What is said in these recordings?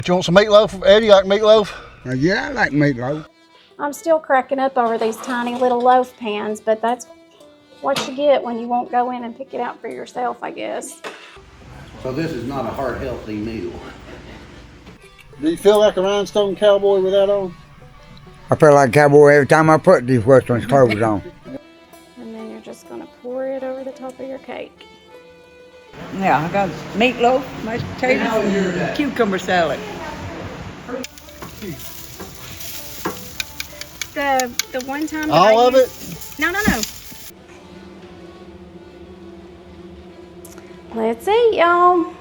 You want some meatloaf, Eddie? You like meatloaf? Yeah, I like meatloaf. I'm still cracking up over these tiny little loaf pans, but that's what you get when you won't go in and pick it out for yourself, I guess. So this is not a heart healthy meal. Do you feel like a Rhinestone Cowboy with that on? I feel like a cowboy every time I put these Western clothes on. And then you're just gonna pour it over the top of your cake. Yeah, I got meatloaf, mashed potatoes, and cucumber salad. The one time that All of it? No. Let's eat, y'all.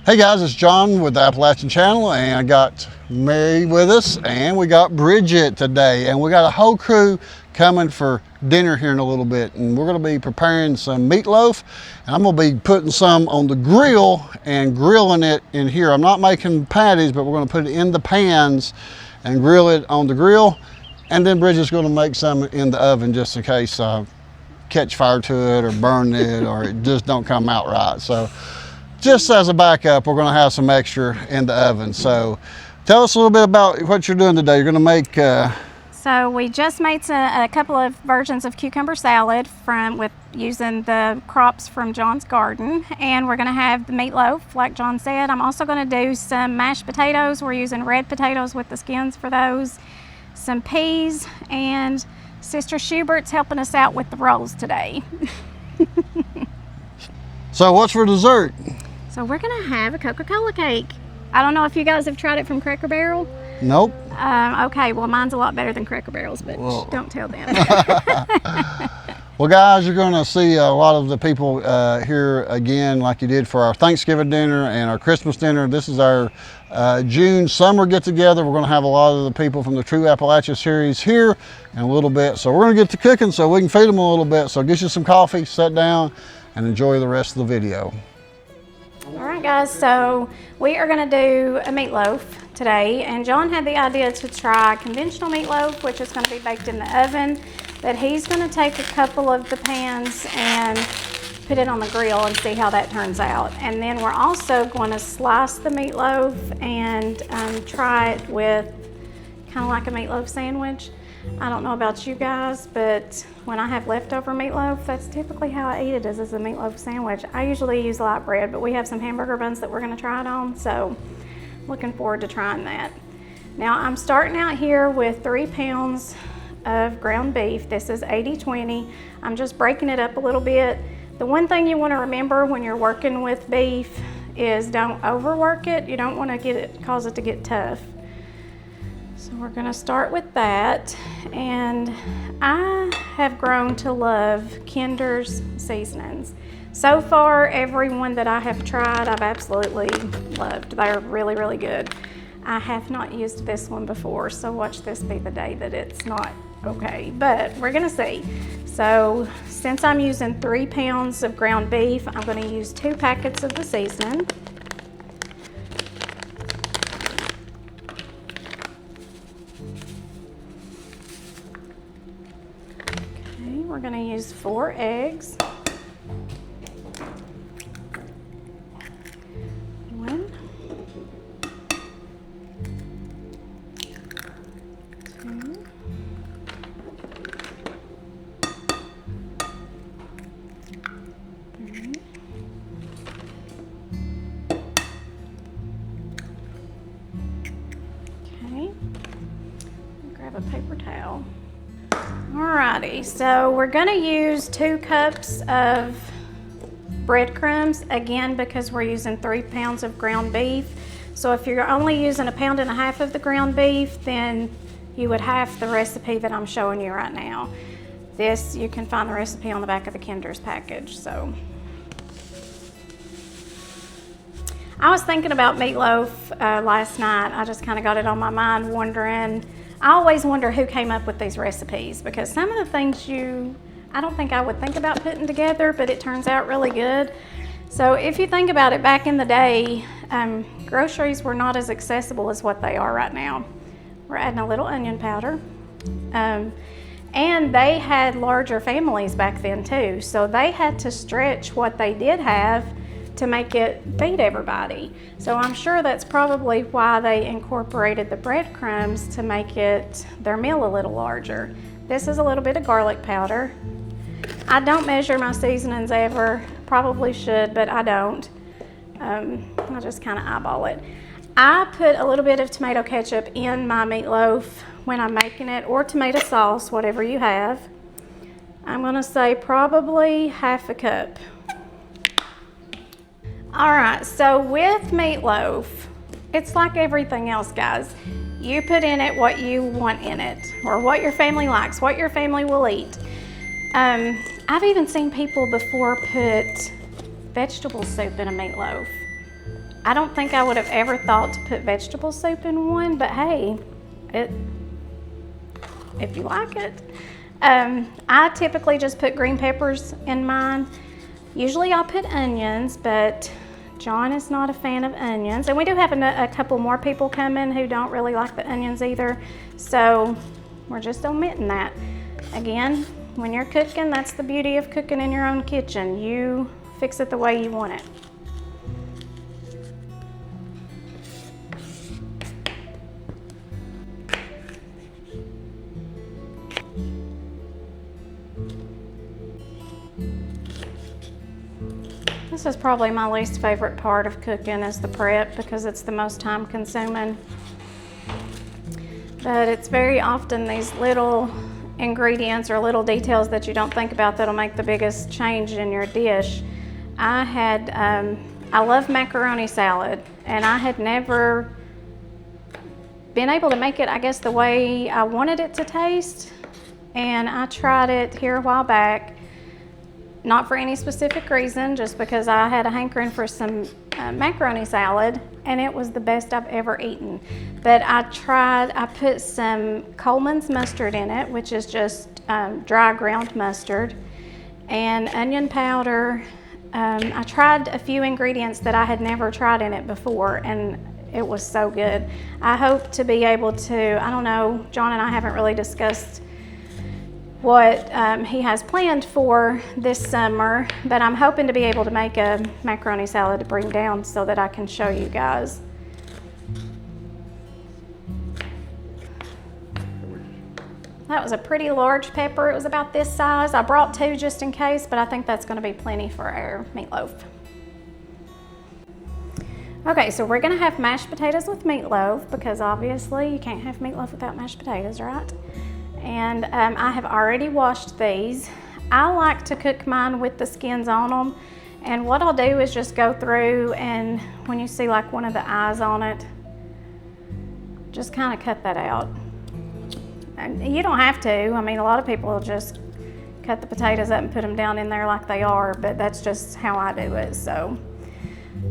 Hey guys, it's John with the Appalachian channel, and I got Mary with us, and we got Bridget today, and we got a whole crew coming for dinner here in a little bit, and we're going to be preparing some meatloaf, and I'm going to be putting some on the grill and grilling it in here. I'm not making patties, but we're going to put it in the pans and grill it on the grill, and then Bridget's going to make some in the oven just in case catch fire to it or burn it or it just don't come out right. So just as a backup, we're going to have some extra in the oven. So tell us a little bit about what you're doing today. You're going to make So we just made a couple of versions of cucumber salad with using the crops from John's garden, and we're going to have the meatloaf like John said. I'm also going to do some mashed potatoes. We're using red potatoes with the skins for those, some peas, and Sister Schubert's helping us out with the rolls today. So what's for dessert? So we're going to have a Coca-Cola cake. I don't know if you guys have tried it from Cracker Barrel. Nope. Okay, well mine's a lot better than Cracker Barrel's, but don't tell them. Well guys, you're going to see a lot of the people here again like you did for our Thanksgiving dinner and our Christmas dinner. This is our June summer get together. We're going to have a lot of the people from the True Appalachia series here in a little bit. So we're going to get to cooking so we can feed them a little bit. So get you some coffee, sit down, and enjoy the rest of the video. All right guys, so we are going to do a meatloaf today, and John had the idea to try conventional meatloaf, which is going to be baked in the oven, but he's going to take a couple of the pans and put it on the grill and see how that turns out. And then we're also going to slice the meatloaf and try it with kind of like a meatloaf sandwich. I don't know about you guys, but when I have leftover meatloaf, that's typically how I eat it, is as a meatloaf sandwich. I usually use light bread, but we have some hamburger buns that we're going to try it on, so looking forward to trying that. Now I'm starting out here with 3 pounds of ground beef. This is 80-20. I'm just breaking it up a little bit. The one thing you want to remember when you're working with beef is don't overwork it. You don't want to cause it to get tough. So we're going to start with that, and I have grown to love Kinder's seasonings. So far, every one that I have tried, I've absolutely loved. They're really, really good. I have not used this one before, so watch this be the day that it's not okay, but we're going to see. So since I'm using 3 pounds of ground beef, I'm going to use 2 packets of the seasoning. We're going to use 4 eggs. 1, 2, 3. Okay. Grab a paper towel. Alrighty, so we're going to use 2 cups of breadcrumbs, again because we're using 3 pounds of ground beef. So if you're only using 1.5 pounds of the ground beef, then you would half the recipe that I'm showing you right now. This, you can find the recipe on the back of the Kinder's package. So I was thinking about meatloaf last night. I just kind of got it on my mind wondering, I always wonder who came up with these recipes, because some of the things I don't think I would think about putting together, but it turns out really good. So if you think about it, back in the day, groceries were not as accessible as what they are right now. We're adding a little onion powder. And they had larger families back then too, so they had to stretch what they did have to make it feed everybody. So I'm sure that's probably why they incorporated the breadcrumbs to make it their meal a little larger. This is a little bit of garlic powder. I don't measure my seasonings ever, probably should, but I don't. I just kind of eyeball it. I put a little bit of tomato ketchup in my meatloaf when I'm making it, or tomato sauce, whatever you have. I'm gonna say probably half a cup. All right, so with meatloaf, it's like everything else, guys. You put in it what you want in it, or what your family likes, what your family will eat. I've even seen people before put vegetable soup in a meatloaf. I don't think I would have ever thought to put vegetable soup in one, but hey, if you like it. I typically just put green peppers in mine. Usually I'll put onions, but John is not a fan of onions. And we do have a couple more people coming who don't really like the onions either. So we're just omitting that. Again, when you're cooking, that's the beauty of cooking in your own kitchen. You fix it the way you want it. This is probably my least favorite part of cooking, is the prep, because it's the most time consuming. But it's very often these little ingredients or little details that you don't think about that'll make the biggest change in your dish. I love macaroni salad, and I had never been able to make it, I guess, the way I wanted it to taste. And I tried it here a while back. Not for any specific reason, just because I had a hankering for some macaroni salad, and it was the best I've ever eaten. But I put some Coleman's mustard in it, which is just dry ground mustard, and onion powder. I tried a few ingredients that I had never tried in it before, and it was so good. I hope to be able to, I don't know, John and I haven't really discussed what he has planned for this summer, but I'm hoping to be able to make a macaroni salad to bring down so that I can show you guys. That was a pretty large pepper. It was about this size. I brought 2 just in case, but I think that's going to be plenty for our meatloaf. Okay, so we're going to have mashed potatoes with meatloaf, because obviously you can't have meatloaf without mashed potatoes, right? And I have already washed these. I like to cook mine with the skins on them. And what I'll do is just go through, and when you see like one of the eyes on it, just kind of cut that out. And you don't have to. I mean, a lot of people will just cut the potatoes up and put them down in there like they are, but that's just how I do it. So,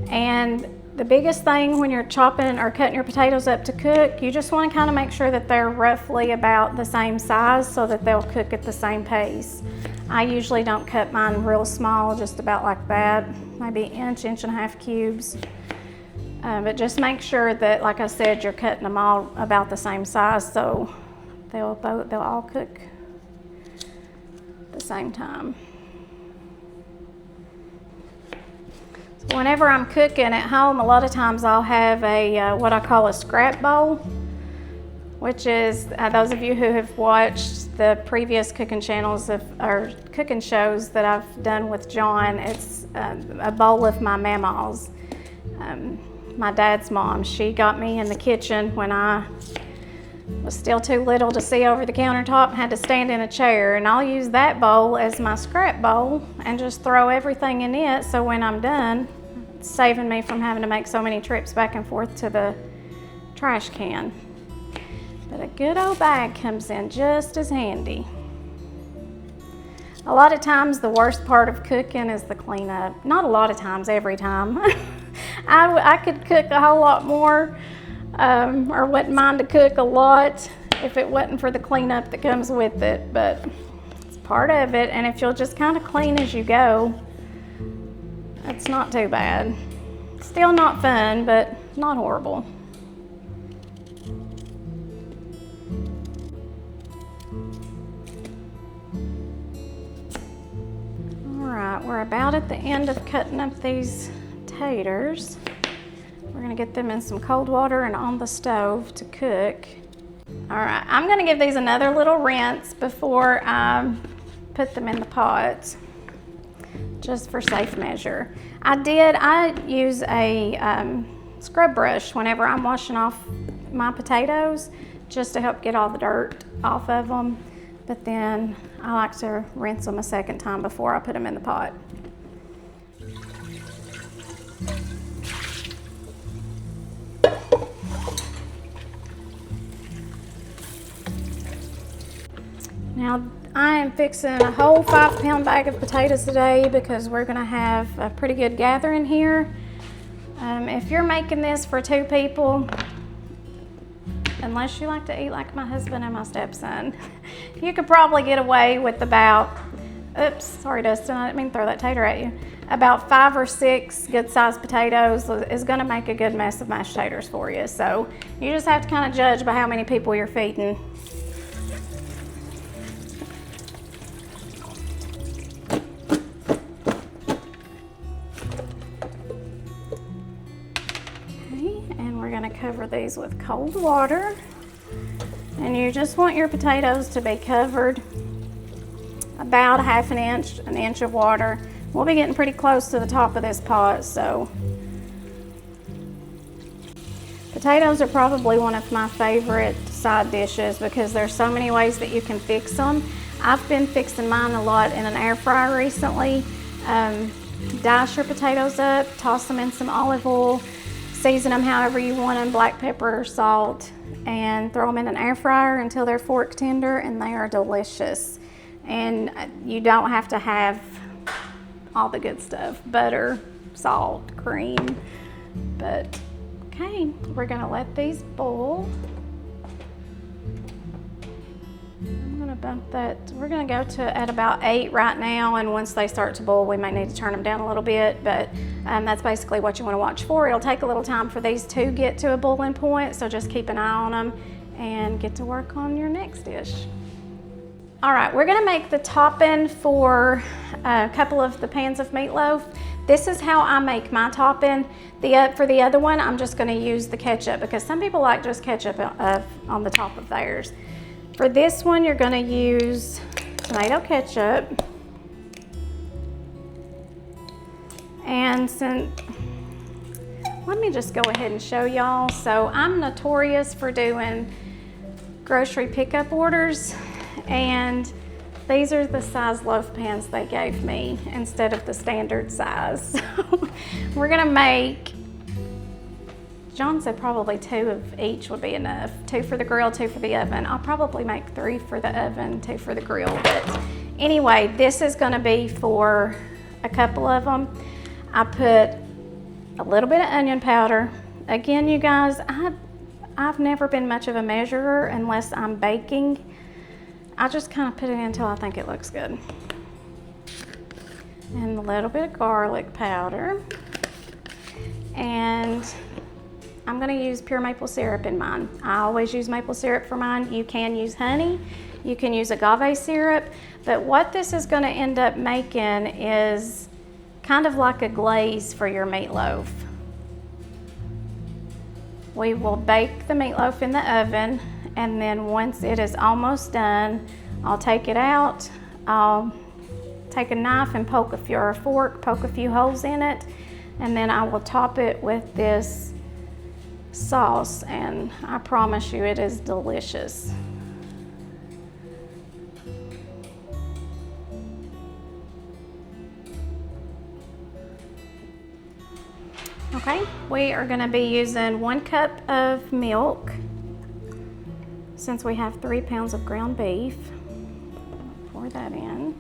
and the biggest thing when you're chopping or cutting your potatoes up to cook, you just want to kind of make sure that they're roughly about the same size so that they'll cook at the same pace. I usually don't cut mine real small, just about like that, maybe inch and a half cubes. But just make sure that, like I said, you're cutting them all about the same size so they'll all cook at the same time. Whenever I'm cooking at home, a lot of times I'll have a what I call a scrap bowl, which is those of you who have watched the previous cooking channels or cooking shows that I've done with John. It's a bowl of my mama's. My dad's mom. She got me in the kitchen when I was still too little to see over the countertop and had to stand in a chair, and I'll use that bowl as my scrap bowl and just throw everything in it, so when I'm done, it's saving me from having to make so many trips back and forth to the trash can. But a good old bag comes in just as handy. A lot of times the worst part of cooking is the cleanup. Not a lot of times, every time. I could cook a whole lot more, or wouldn't mind to cook a lot if it wasn't for the cleanup that comes with it, but it's part of it, and if you'll just kind of clean as you go, it's not too bad. Still not fun, but not horrible. All right, we're about at the end of cutting up these taters. We're gonna get them in some cold water and on the stove to cook. All right, I'm gonna give these another little rinse before I put them in the pot, just for safe measure. I use a scrub brush whenever I'm washing off my potatoes, just to help get all the dirt off of them. But then I like to rinse them a second time before I put them in the pot. Now, I am fixing a whole 5-pound bag of potatoes today because we're gonna have a pretty good gathering here. If you're making this for 2 people, unless you like to eat like my husband and my stepson, you could probably get away with about, oops, sorry Dustin, I didn't mean to throw that tater at you. About 5 or 6 good-sized potatoes is gonna make a good mess of mashed taters for you. So you just have to kind of judge by how many people you're feeding. Cover these with cold water, and you just want your potatoes to be covered about an inch of water. We'll be getting pretty close to the top of this pot, so potatoes are probably one of my favorite side dishes because there's so many ways that you can fix them. I've been fixing mine a lot in an air fryer recently. Dice your potatoes up, toss them in some olive oil, season them however you want them, black pepper, salt, and throw them in an air fryer until they're fork tender, and they are delicious. And you don't have to have all the good stuff, butter, salt, cream, but okay, we're gonna let these boil. I'm gonna bump that, we're gonna go to at about 8 right now, and once they start to boil, we might need to turn them down a little bit, but that's basically what you wanna watch for. It'll take a little time for these to get to a boiling point, so just keep an eye on them and get to work on your next dish. All right, we're gonna make the topping for a couple of the pans of meatloaf. This is how I make my topping. For the other one, I'm just gonna use the ketchup because some people like just ketchup on the top of theirs. For this one, you're gonna use tomato ketchup. And let me just go ahead and show y'all. So I'm notorious for doing grocery pickup orders, and these are the size loaf pans they gave me instead of the standard size. So we're gonna make, John said probably 2 of each would be enough. 2 for the grill, 2 for the oven. I'll probably make 3 for the oven, 2 for the grill. But anyway, this is gonna be for a couple of them. I put a little bit of onion powder. Again, you guys, I've never been much of a measurer unless I'm baking. I just kind of put it in until I think it looks good. And a little bit of garlic powder. And I'm gonna use pure maple syrup in mine. I always use maple syrup for mine. You can use honey, you can use agave syrup, but what this is gonna end up making is kind of like a glaze for your meatloaf. We will bake the meatloaf in the oven, and then once it is almost done, I'll take it out. I'll take a knife and poke a few holes in it, and then I will top it with this sauce, and I promise you it is delicious. Okay, we are gonna be using 1 cup of milk since we have 3 pounds of ground beef. Pour that in.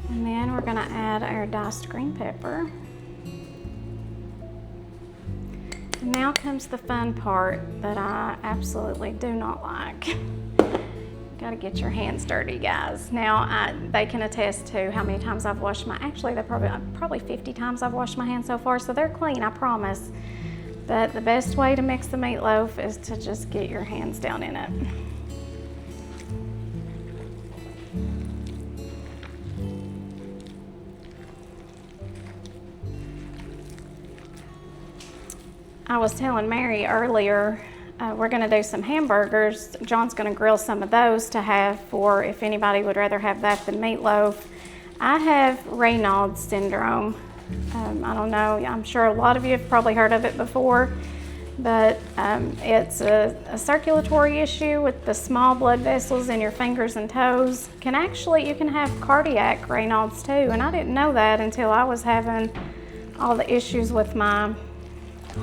And then we're gonna add our diced green pepper. And now comes the fun part that I absolutely do not like. Got to get your hands dirty, guys. Now, they can attest to how many times I've washed actually they're probably 50 times I've washed my hands so far, so they're clean, I promise. But the best way to mix the meatloaf is to just get your hands down in it. I was telling Mary earlier, we're going to do some hamburgers. John's going to grill some of those to have for if anybody would rather have that than meatloaf. I have Raynaud's syndrome. I don't know, I'm sure a lot of you have probably heard of it before, but it's a circulatory issue with the small blood vessels in your fingers and toes. You can have cardiac Raynaud's too, and I didn't know that until I was having all the issues with my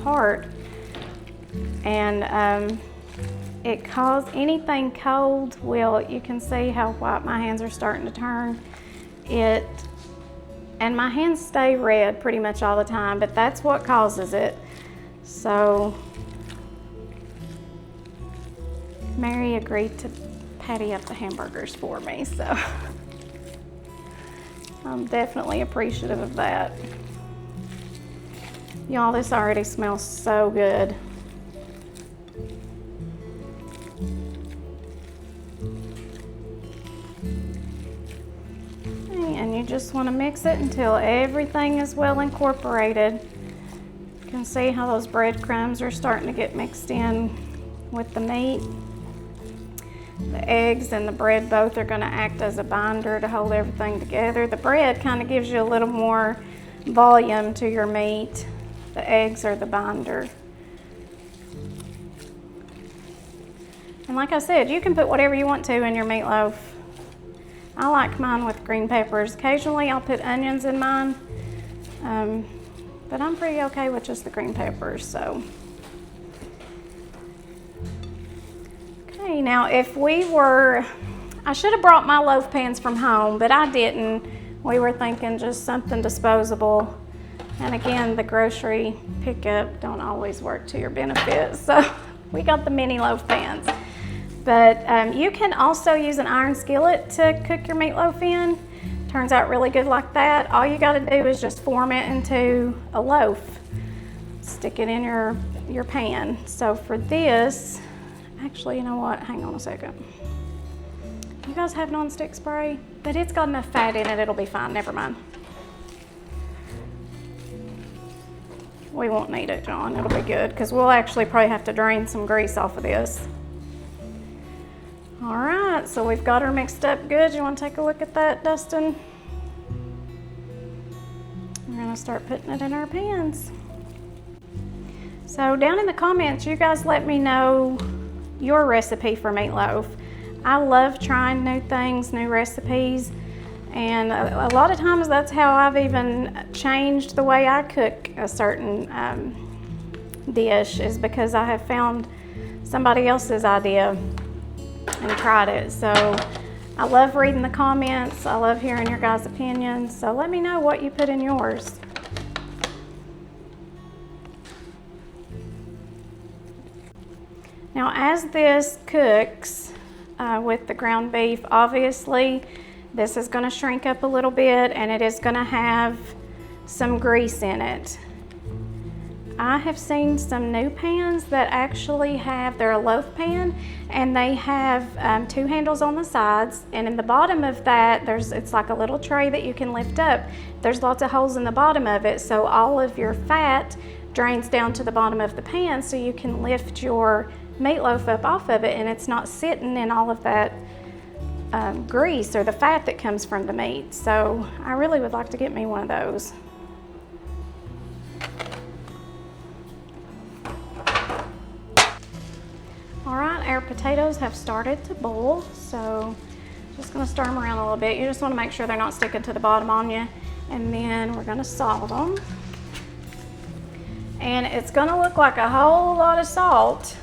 heart. And it caused anything cold, you can see how white my hands are starting to turn. And my hands stay red pretty much all the time, but that's what causes it. So Mary agreed to patty up the hamburgers for me, so I'm definitely appreciative of that. Y'all, this already smells so good. And you just want to mix it until everything is well incorporated. You can see how those breadcrumbs are starting to get mixed in with the meat. The eggs and the bread both are going to act as a binder to hold everything together. The bread kind of gives you a little more volume to your meat. The eggs are the binder. And like I said, you can put whatever you want to in your meatloaf. I like mine with green peppers. Occasionally I'll put onions in mine, but I'm pretty okay with just the green peppers, so. Okay, now I should have brought my loaf pans from home, but I didn't. We were thinking just something disposable. And again, the grocery pickup don't always work to your benefit, so we got the mini loaf pans. But you can also use an iron skillet to cook your meatloaf in. Turns out really good like that. All you gotta do is just form it into a loaf. Stick it in your pan. So for this, actually, you know what? Hang on a second. You guys have nonstick spray? But it's got enough fat in it, it'll be fine, never mind. We won't need it, John, it'll be good, because we'll actually probably have to drain some grease off of this. All right, so we've got her mixed up good. You want to take a look at that, Dustin? We're gonna start putting it in our pans. So down in the comments, you guys let me know your recipe for meatloaf. I love trying new things, new recipes, and a lot of times that's how I've even changed the way I cook a certain dish, is because I have found somebody else's idea and tried it. So I love reading the comments. I love hearing your guys' opinions. So let me know what you put in yours. Now as this cooks with the ground beef, obviously this is going to shrink up a little bit and it is going to have some grease in it. I have seen some new pans that actually they're a loaf pan, and they have 2 handles on the sides, and in the bottom of that, it's like a little tray that you can lift up. There's lots of holes in the bottom of it, so all of your fat drains down to the bottom of the pan, so you can lift your meatloaf up off of it, and it's not sitting in all of that grease or the fat that comes from the meat. So I really would like to get me one of those. All right, our potatoes have started to boil, so just gonna stir them around a little bit. You just wanna make sure they're not sticking to the bottom on you. And then we're gonna salt them. And it's gonna look like a whole lot of salt,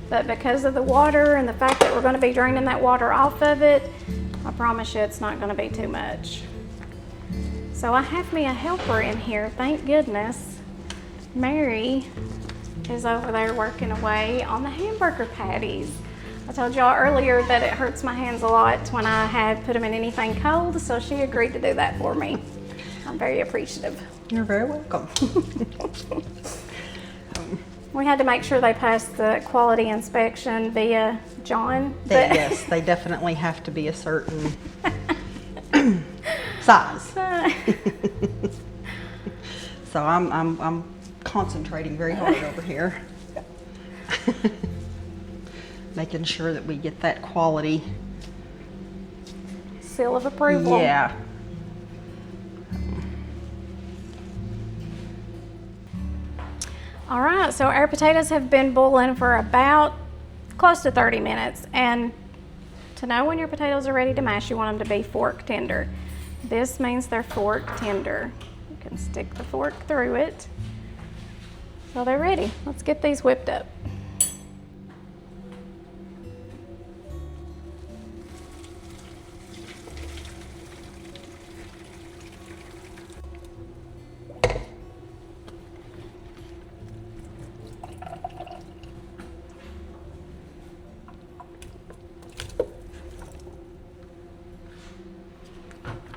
but because of the water and the fact that we're gonna be draining that water off of it, I promise you it's not gonna be too much. So I have me a helper in here, thank goodness. Mary is over there working away on the hamburger patties. I told y'all earlier that it hurts my hands a lot when I had put them in anything cold, so she agreed to do that for me. I'm very appreciative. You're very welcome. We had to make sure they passed the quality inspection via John. Yes, they definitely have to be a certain size. So I'm concentrating very hard over here. Making sure that we get that quality. Seal of approval. Yeah. All right, so our potatoes have been boiling for about close to 30 minutes. And to know when your potatoes are ready to mash, you want them to be fork tender. This means they're fork tender. You can stick the fork through it. So they're ready. Let's get these whipped up.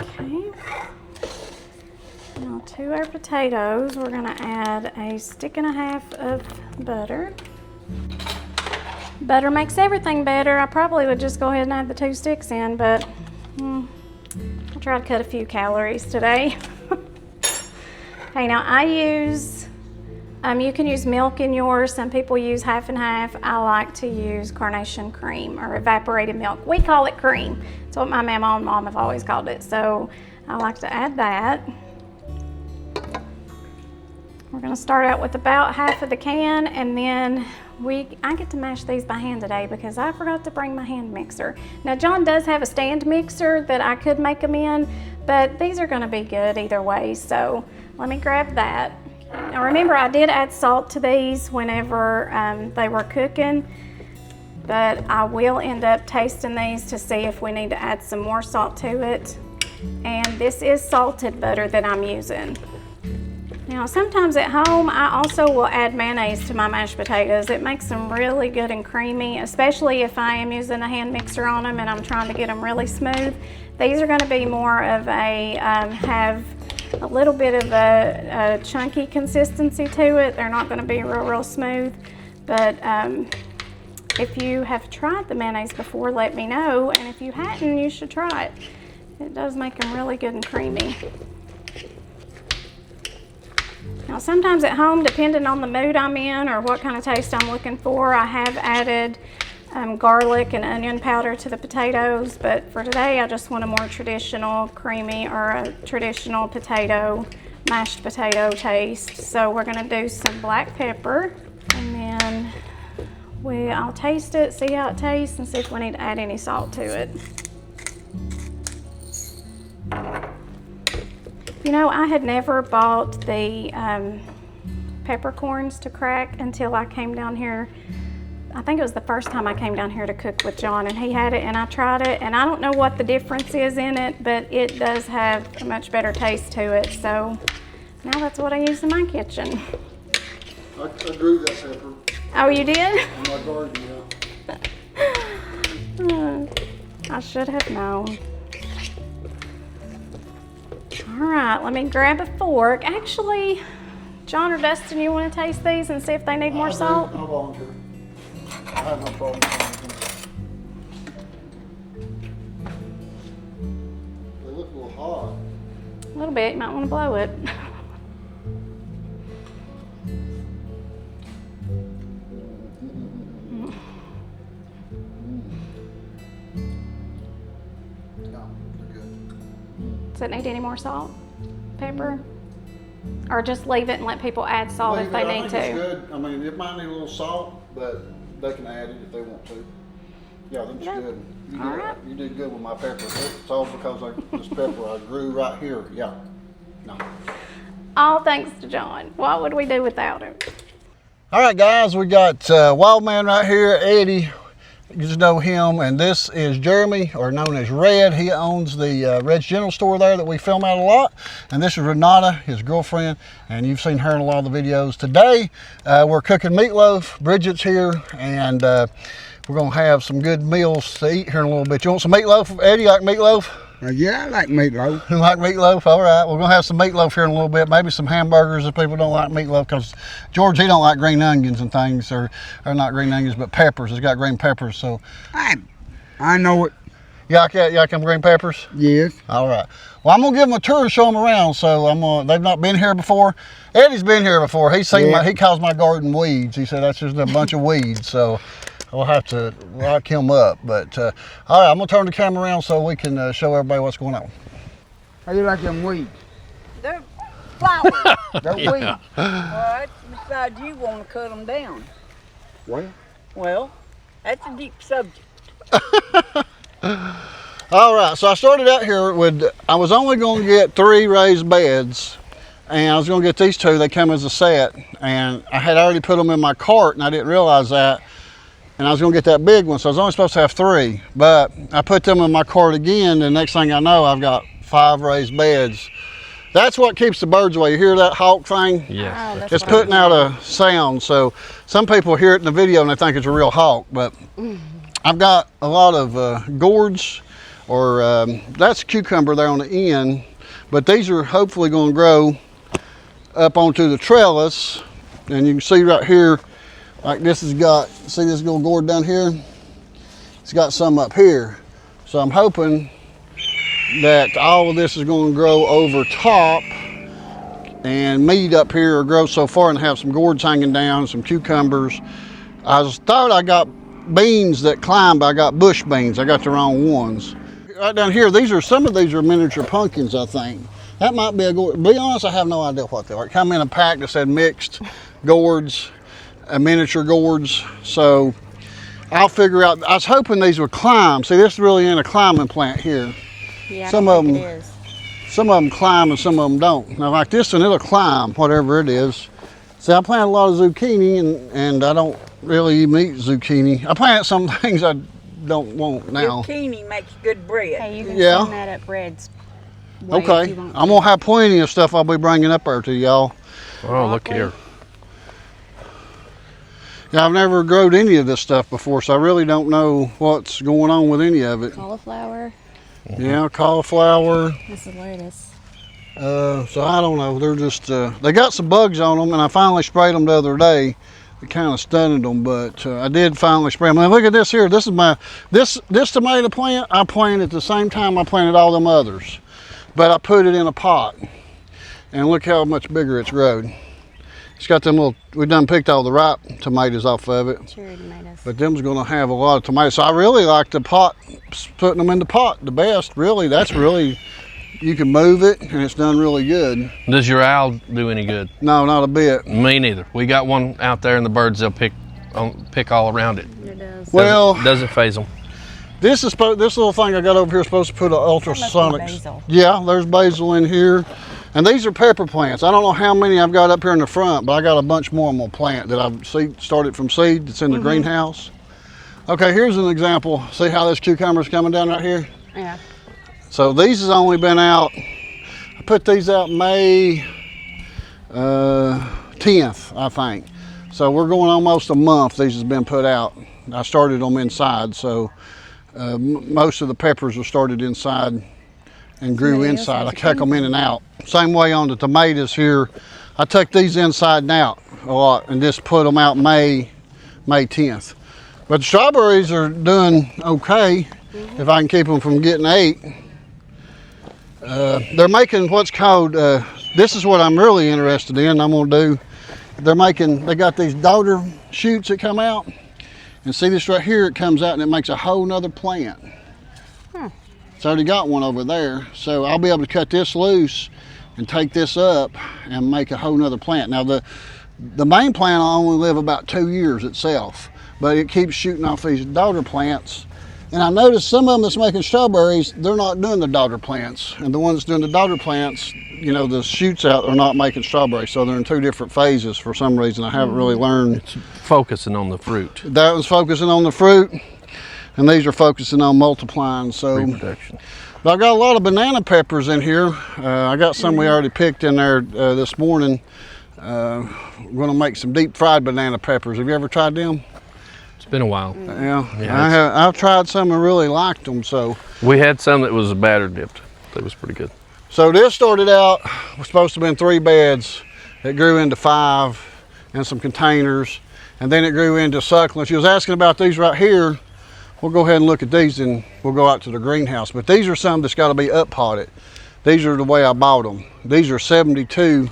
Okay. Now to our potatoes, we're gonna add a stick and a half of butter. Butter makes everything better. I probably would just go ahead and add the 2 sticks in, but I tried to cut a few calories today. Okay, now I use, you can use milk in yours. Some people use half and half. I like to use carnation cream or evaporated milk. We call it cream. It's what my mama and mom have always called it. So I like to add that. We're gonna start out with about half of the can, and then I get to mash these by hand today because I forgot to bring my hand mixer. Now John does have a stand mixer that I could make them in, but these are gonna be good either way. So let me grab that. Now remember, I did add salt to these whenever they were cooking, but I will end up tasting these to see if we need to add some more salt to it. And this is salted butter that I'm using. Now sometimes at home I also will add mayonnaise to my mashed potatoes. It makes them really good and creamy, especially if I am using a hand mixer on them and I'm trying to get them really smooth. These are going to be more of a, have a little bit of a chunky consistency to it. They're not going to be real smooth, but if you have tried the mayonnaise before, let me know, and if you hadn't, you should try it. It does make them really good and creamy. Now sometimes at home, depending on the mood I'm in or what kind of taste I'm looking for, I have added garlic and onion powder to the potatoes, but for today I just want a more traditional creamy or a traditional potato, mashed potato taste. So we're gonna do some black pepper, and then I'll taste it, see how it tastes, and see if we need to add any salt to it. You know, I had never bought the peppercorns to crack until I came down here. I think it was the first time I came down here to cook with John, and he had it and I tried it, and I don't know what the difference is in it, but it does have a much better taste to it. So now that's what I use in my kitchen. I grew that pepper. Oh, you did? In my garden, yeah. I should have known. All right, let me grab a fork. Actually, John or Dustin, you want to taste these and see if they need more salt? I'll volunteer. I have no problem with them. They look a little hot. A little bit, you might want to blow it. No, they're good. Does it need any more salt, pepper? Or just leave it and let people add salt if they need I think it's to? good. I mean, it might need a little salt, but they can add it if they want to. Yeah, I think it's good. You did good with my pepper. It's all because this pepper I grew right here. Yeah. No. All thanks to John. What would we do without him? All right, guys, we got Wild Man right here, Eddie. You just know him, and this is Jeremy, or known as Red. He owns the Red's General Store there that we film at a lot. And this is Ranata, his girlfriend, and you've seen her in a lot of the videos. Today, we're cooking meatloaf. Bridget's here, and we're gonna have some good meals to eat here in a little bit. You want some meatloaf, Eddie? You like meatloaf? Yeah, I like meatloaf. You like meatloaf? All right, we're gonna have some meatloaf here in a little bit. Maybe some hamburgers if people don't like meatloaf, because George, he don't like green onions and things, or not green onions, but peppers. It's got green peppers, so. I know it. You like that? You like them green peppers? Yes. All right. Well, I'm gonna give them a tour and show them around. So they've not been here before. Eddie's been here before. He's seen he calls my garden weeds. He said that's just a bunch of weeds. So we'll have to lock him up. But all right, I'm gonna turn the camera around so we can show everybody what's going on. How you like them weeds? They're flowers. They're weeds. Well, that's besides you want to cut them down. Well, that's a deep subject. All right, so I started out here with, I was only going to get 3 raised beds, and I was going to get these 2. They come as a set, and I had already put them in my cart, and I didn't realize that, and I was going to get that big one, so I was only supposed to have 3, but I put them in my cart again, and next thing I know, I've got 5 raised beds. That's what keeps the birds away. You hear that hawk thing? Yeah. It's putting out a sound, so some people hear it in the video and they think it's a real hawk, but I've got a lot of gourds, or that's cucumber there on the end, but these are hopefully going to grow up onto the trellis, and you can see right here, like this has got, see this little gourd down here? It's got some up here, so I'm hoping that all of this is going to grow over top and meat up here or grow so far and have some gourds hanging down, some cucumbers. I thought I got beans that climb, but I got bush beans. I got the wrong ones. Right down here, some of these are miniature pumpkins, I think. That might be a gourd. To be honest, I have no idea what they are. It come in a pack that said mixed gourds, miniature gourds. So I'll figure out. I was hoping these would climb. See, this is really in a climbing plant here. Yeah, Some of them climb and some of them don't. Now like this one, it'll climb, whatever it is. See, I plant a lot of zucchini and I don't really even eat zucchini. I plant some things I don't want now. Zucchini makes good bread. Hey, you can Yeah. send that up Red's way if Okay, you want I'm to. gonna have plenty of stuff I'll be bringing up there to y'all. Oh, look here. Yeah, I've never growed any of this stuff before, so I really don't know what's going on with any of it. Cauliflower. Yeah, cauliflower. This is lettuce. So I don't know. They're just they got some bugs on them, and I finally sprayed them the other day. It kind of stunned them, but I did finally spray them. Now look at this here. This is my this tomato plant. I planted at the same time I planted all them others, but I put it in a pot, and look how much bigger it's grown. It's got them little. We done picked all the ripe tomatoes off of it. Cherry tomatoes. But them's gonna have a lot of tomatoes. So I really like the pot, putting them in the pot the best. Really, that's really, you can move it and it's done really good. Does your owl do any good? No, not a bit. Me neither. We got one out there and the birds, they'll pick all around it. It does. Well, Doesn't phase them. this little thing I got over here is supposed to put an ultrasonic. basil. Yeah, there's basil in here. And these are pepper plants. I don't know how many I've got up here in the front, but I got a bunch more I'm gonna plant that I've started from seed that's in the greenhouse. Okay, here's an example. See how this cucumber's coming down right here? Yeah. So these has only been out, I put these out May 10th, I think. So we're going almost a month these has been put out. I started them inside, so most of the peppers were started inside and grew inside. I took them in and out. Same way on the tomatoes here. I took these inside and out a lot and just put them out May 10th. But the strawberries are doing okay if I can keep them from getting ate. They're making what's called, this is what I'm really interested in, I'm gonna do. They got these daughter shoots that come out. And see this right here, it comes out and it makes a whole nother plant. It's already got one over there. So I'll be able to cut this loose and take this up and make a whole nother plant. Now the main plant will only live about 2 years itself, but it keeps shooting off these daughter plants. And I noticed some of them that's making strawberries, they're not doing the daughter plants. And the ones doing the daughter plants, you know, the shoots out are not making strawberries. So they're in 2 different phases for some reason. I haven't really learned. Focusing on the fruit. That was focusing on the fruit. And these are focusing on multiplying. So, Reproduction. but I got a lot of banana peppers in here. I got some we already picked in there this morning. We're gonna make some deep fried banana peppers. Have you ever tried them? It's been a while. Yeah, I've tried some and really liked them. So We had some that was batter dipped. That was pretty good. So this started out, was supposed to have been 3 beds. It grew into 5 and some containers. And then it grew into succulents. You was asking about these right here. we'll go ahead and look at these and we'll go out to the greenhouse. But these are some that's got to be up potted. These are the way I bought them. These are 72.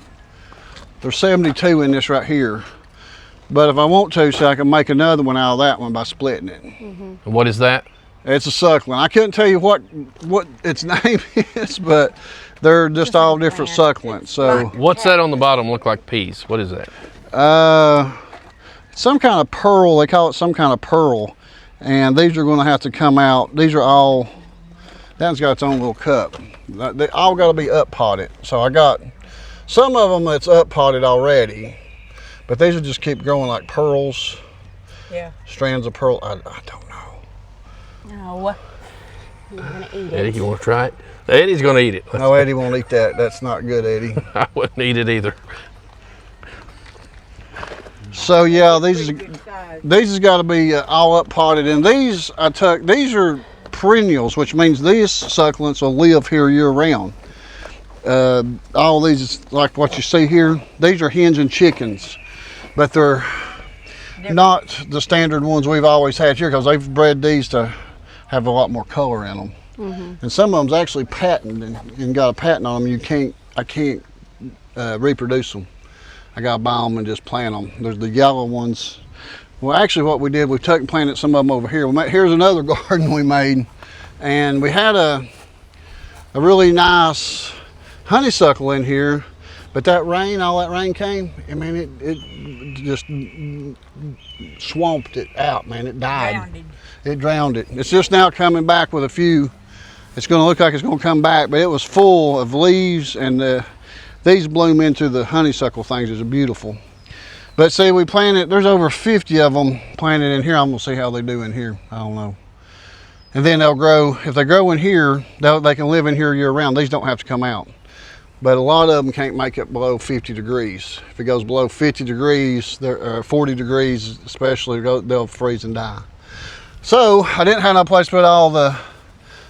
There's 72 in this right here. But if I want to, so I can make another one out of that one by splitting it. And what is that? It's a suckling. I couldn't tell you what its name is, but they're just all different succulents. So What's that on the bottom look like peas? What is that? some kind of pearl. They call it some kind of pearl. And these are going to have to come out. These are all, that one's got its own little cup. They all got to be up potted. So I got some of them that's up potted already, but these will just keep growing like pearls. Yeah. Strands of pearl. I don't know. No. You're gonna eat Eddie, it. you want to try it? Eddie's going to eat it. No, Eddie won't eat that. That's not good, Eddie. I wouldn't eat it either. So yeah, these has got to be all up potted, and these are perennials, which means these succulents will live here year round. All these, like what you see here, these are hens and chickens, but they're not the standard ones we've always had here, because they've bred these to have a lot more color in them. And some of them's actually patented and got a patent on them. I can't reproduce them. I gotta buy them and just plant them. There's the yellow ones. Well, actually what we did, we took and planted some of them over here. Here's another garden we made, and we had a really nice honeysuckle in here, but that rain, all that rain came, I mean, it just swamped it out, man. It died. It drowned it. It's just now coming back with a few. It's gonna look like it's gonna come back, but it was full of leaves, and these bloom into the honeysuckle things. It's beautiful. But see, we planted, there's over 50 of them planted in here. I'm gonna see how they do in here. I don't know. And then they'll grow, if they grow in here, they can live in here year round. These don't have to come out. But a lot of them can't make it below 50 degrees. If it goes below 50 degrees, 40 degrees especially, they'll freeze and die. So I didn't have no place to put all the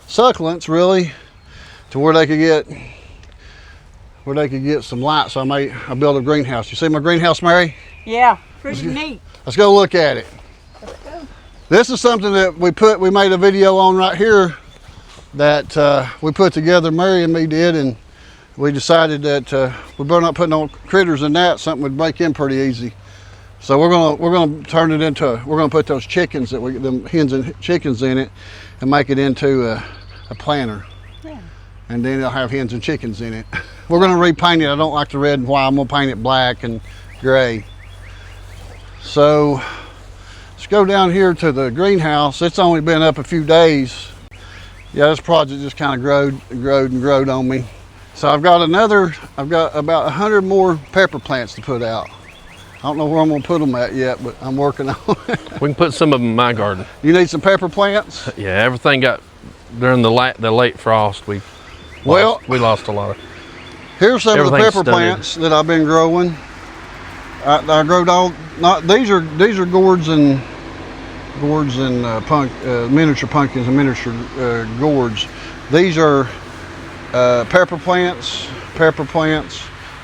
succulents really to where they could get some light. So I built a greenhouse. You see my greenhouse, Mary? Yeah, pretty neat. Let's go look at it. Let's go. This is something that we made a video on right here that we put together, Mary and me did, and we decided that we better not put no critters in that. Something would break in pretty easy. So we're gonna turn it into, we're gonna put those chickens them hens and chickens in it, and make it into a planter. Yeah. And then it'll have hens and chickens in it. We're gonna repaint it. I don't like the red and white. I'm gonna paint it black and gray. So let's go down here to the greenhouse. It's only been up a few days. Yeah, this project just kind of growed on me. So I've got about 100 more pepper plants to put out. I don't know where I'm gonna put them at yet, but I'm working on it. We can put some of them in my garden. You need some pepper plants? Yeah, everything got, during the late frost, we lost a lot of. Here's some of the Everything's pepper stunted. plants that I've been growing. I growed all, these are gourds and miniature pumpkins and miniature gourds. These are pepper plants,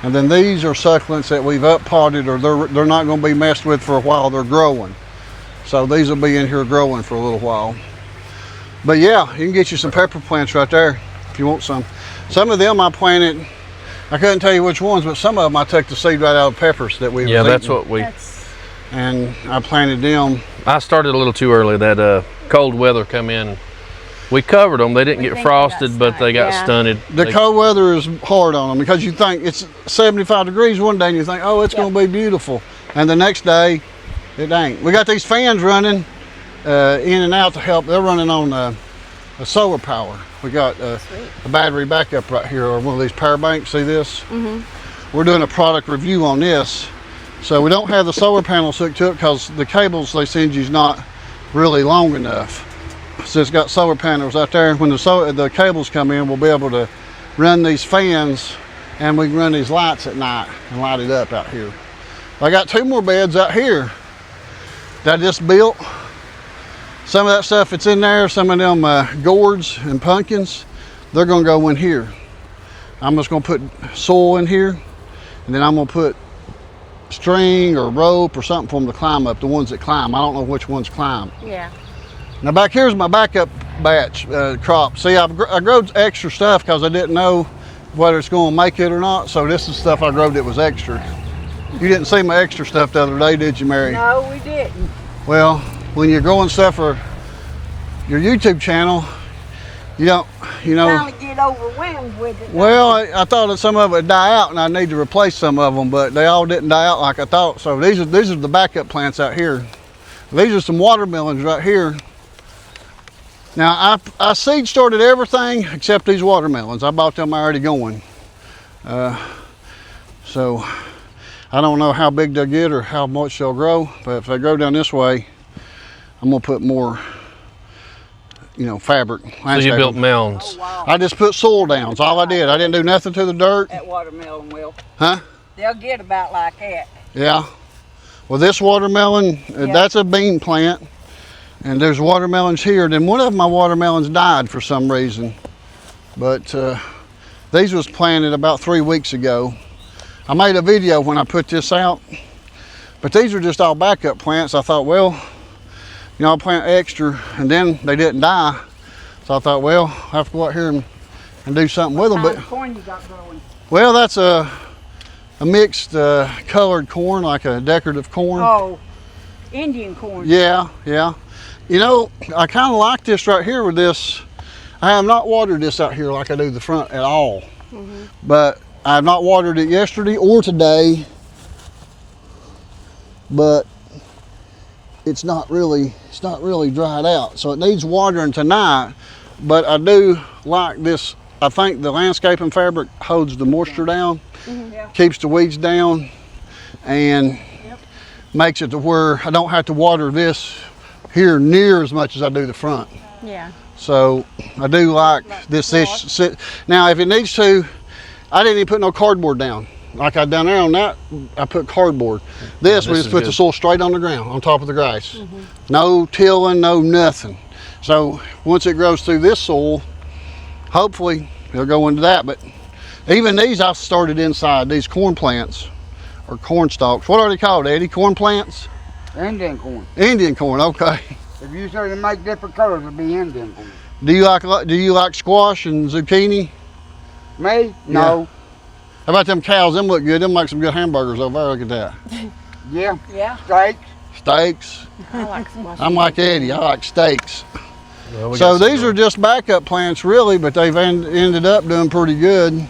and then these are succulents that we've up potted, or they're not going to be messed with for a while. They're growing, so these will be in here growing for a little while. But yeah, you can get you some pepper plants right there if you want some. Some of them I planted, I couldn't tell you which ones, but some of them I took the seed right out of peppers that we Yeah, was that's eating. what we. And I planted them. I started a little too early. That cold weather come in. We covered them. They didn't get frosted, but they got stunted. The cold weather is hard on them, because you think it's 75 degrees one day and you think, oh, it's going to be beautiful. And the next day, it ain't. We got these fans running in and out to help. They're running on a solar power. We got a battery backup right here, or one of these power banks. See this? We're doing a product review on this. So we don't have the solar panels hooked to it because the cables they send you is not really long enough. So it's got solar panels out there. When the cables come in, we'll be able to run these fans, and we can run these lights at night and light it up out here. I got 2 more beds out here that I just built. Some of that stuff that's in there, some of them gourds and pumpkins, they're gonna go in here. I'm just gonna put soil in here, and then I'm gonna put string or rope or something for them to climb up, the ones that climb. I don't know which ones climb. Yeah. Now back here's my backup batch crop. See, I growed extra stuff because I didn't know whether it's going to make it or not. So this is stuff I growed that was extra. You didn't see my extra stuff the other day, did you, Mary? No, we didn't. Well, when you're growing stuff for your YouTube channel, you don't, you know. Kind of get overwhelmed with it. Well, I thought that some of it would die out, and I need to replace some of them, but they all didn't die out like I thought. So these are the backup plants out here. These are some watermelons right here. Now I seed started everything except these watermelons. I bought them already going. So I don't know how big they'll get or how much they'll grow, but if they grow down this way, I'm gonna put more, you know, fabric. So you built mounds. Oh, wow. I just put soil down. That's all I did. I didn't do nothing to the dirt. That watermelon will. Huh? They'll get about like that. Yeah. Well, this watermelon, that's a bean plant. And there's watermelons here. Then one of my watermelons died for some reason. But these was planted about 3 weeks ago. I made a video when I put this out. But these are just all backup plants. I thought, well, you know, I'll plant extra. And then they didn't die. So I thought, well, I have to go out here and do something with them. What But kind of corn you got growing? well, that's a mixed colored corn, like a decorative corn. Oh, Indian corn. Yeah, yeah. You know, I kind of like this right here with this. I have not watered this out here like I do the front at all. But I have not watered it yesterday or today. But it's not really dried out. So it needs watering tonight. But I do like this. I think the landscaping fabric holds the moisture down, keeps the weeds down, and makes it to where I don't have to water this here near as much as I do the front. Yeah. So I do like this. Now, if it needs to, I didn't even put no cardboard down. Like I done there on that, I put cardboard. This, we just put the soil straight on the ground, on top of the grass. No tilling, no nothing. So once it grows through this soil, hopefully it'll go into that. But even these I started inside, these corn plants or corn stalks. What are they called, Eddie? Corn plants? Indian corn. Indian corn, okay. If you sort of make different colors, it'll be Indian corn. Do you like squash and zucchini? Me? No. How about them cows? Them look good. Them make some good hamburgers over there. Look at that. Yeah. Yeah. Steaks. Steaks. I like squash. I'm like Eddie. I like steaks. Well, we So got these some are just backup plants really, but they've ended up doing pretty good.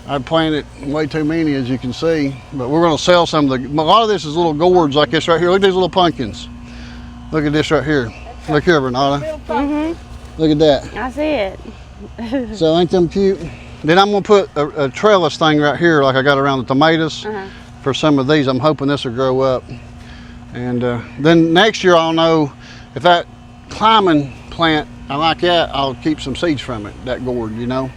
I planted way too many, as you can see, but we're going to sell some of a lot of this is little gourds like this right here. Look at these little pumpkins. Look at this right here. Look here, Ranata. Look at that. I see it. So ain't them cute? Then I'm going to put a trellis thing right here like I got around the tomatoes for some of these. I'm hoping this will grow up. And then next year I'll know if that climbing plant, I like that, I'll keep some seeds from it, that gourd, you know.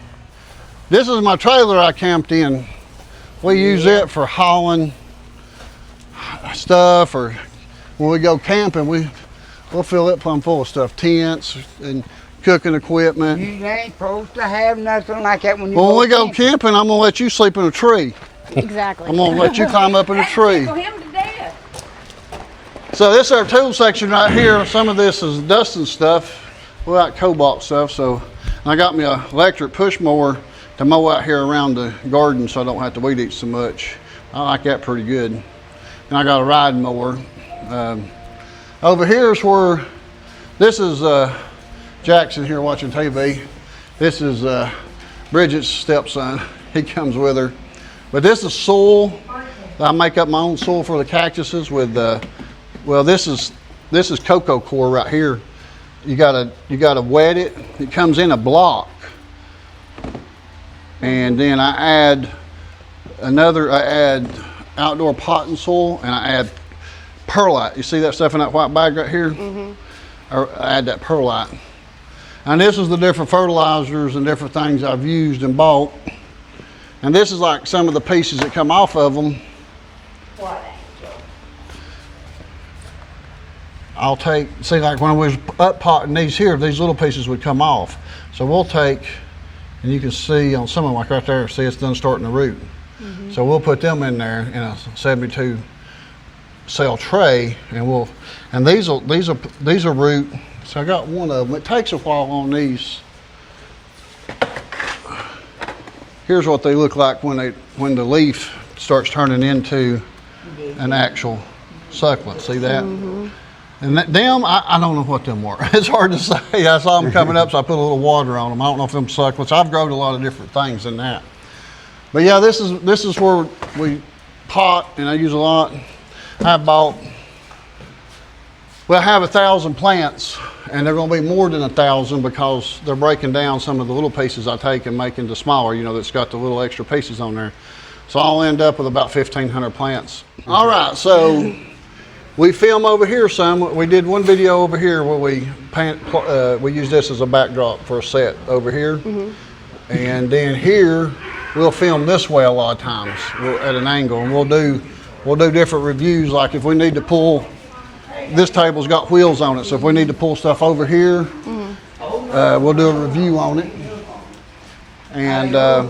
This is my trailer I camped in. We use it for hauling stuff, or when we go camping, we'll fill it plumb full of stuff, tents and cooking equipment. You ain't supposed to have nothing like that when you Well, when we go camping. camping, I'm gonna let you sleep in a tree. Exactly. I'm gonna let you climb up in a tree. Tickle him to death. So this is our tool section right here. Some of this is dusting stuff, without cobalt stuff. So I got me an electric push mower to mow out here around the garden so I don't have to weed eat so much. I like that pretty good. And I got a riding mower. Over here is where, this is Jackson here watching TV. This is Bridget's stepson. He comes with her. But this is soil. I make up my own soil for the cactuses with, well, this is Coca-Cola right here. You gotta wet it. It comes in a block. And then I add outdoor potting soil, and I add perlite. You see that stuff in that white bag right here? I add that perlite. And this is the different fertilizers and different things I've used and bought. And this is like some of the pieces that come off of them. I'll take, see, like when I was up potting these here, these little pieces would come off. So we'll take, and you can see on some of them, like right there, see it's done starting to root. So we'll put them in there in a 72 cell tray, and these will root So I got one of them. It takes a while on these. Here's what they look like when the leaf starts turning into an actual succulent. See that? And them, I don't know what them were. It's hard to say. I saw them coming up, so I put a little water on them. I don't know if them succulents. I've grown a lot of different things in that. But yeah, this is where we pot, and I use a lot. I bought, well, I have 1,000 plants, and they're going to be more than 1,000 because they're breaking down some of the little pieces I take and make into smaller, you know, that's got the little extra pieces on there. So I'll end up with about 1,500 plants. All right, so we film over here some. We did one video over here where we use this as a backdrop for a set over here. And then here, we'll film this way a lot of times at an angle, and we'll do different reviews. Like if we need to pull, this table's got wheels on it, so if we need to pull stuff over here, we'll do a review on it. And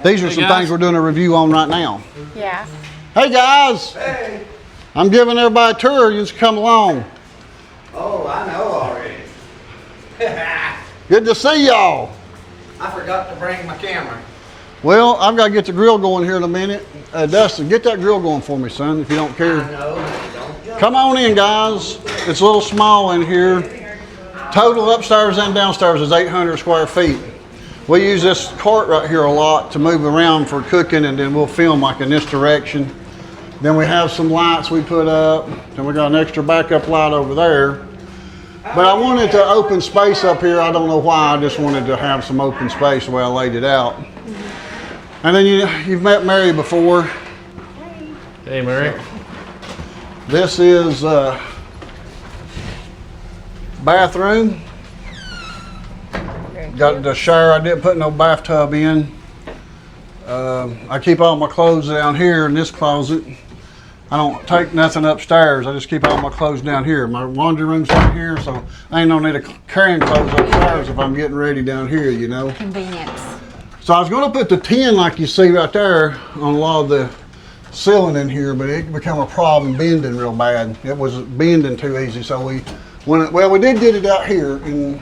these are some things we're doing a review on right now. Yeah. Hey guys! Hey! I'm giving everybody a tour, you just come along. Oh, I know already. Good to see y'all. I forgot to bring my camera. Well, I've got to get the grill going here in a minute. Dustin, get that grill going for me, son, if you don't care. I know, don't jump. Come on in, guys. It's a little small in here. Total upstairs and downstairs is 800 square feet. We use this cart right here a lot to move around for cooking, and then we'll film like in this direction. Then we have some lights we put up. Then we got an extra backup light over there. But I wanted to open space up here. I don't know why. I just wanted to have some open space the way I laid it out. And then you've met Mary before. Hey, Mary. This is bathroom. Got the shower. I didn't put no bathtub in. I keep all my clothes down here in this closet. I don't take nothing upstairs. I just keep all my clothes down here. My laundry room's down here, so I ain't no need of carrying clothes upstairs if I'm getting ready down here, you know. Convenience. So I was going to put the tin like you see right there on a lot of the ceiling in here, but it became a problem bending real bad. It was bending too easy, so we did get it out here in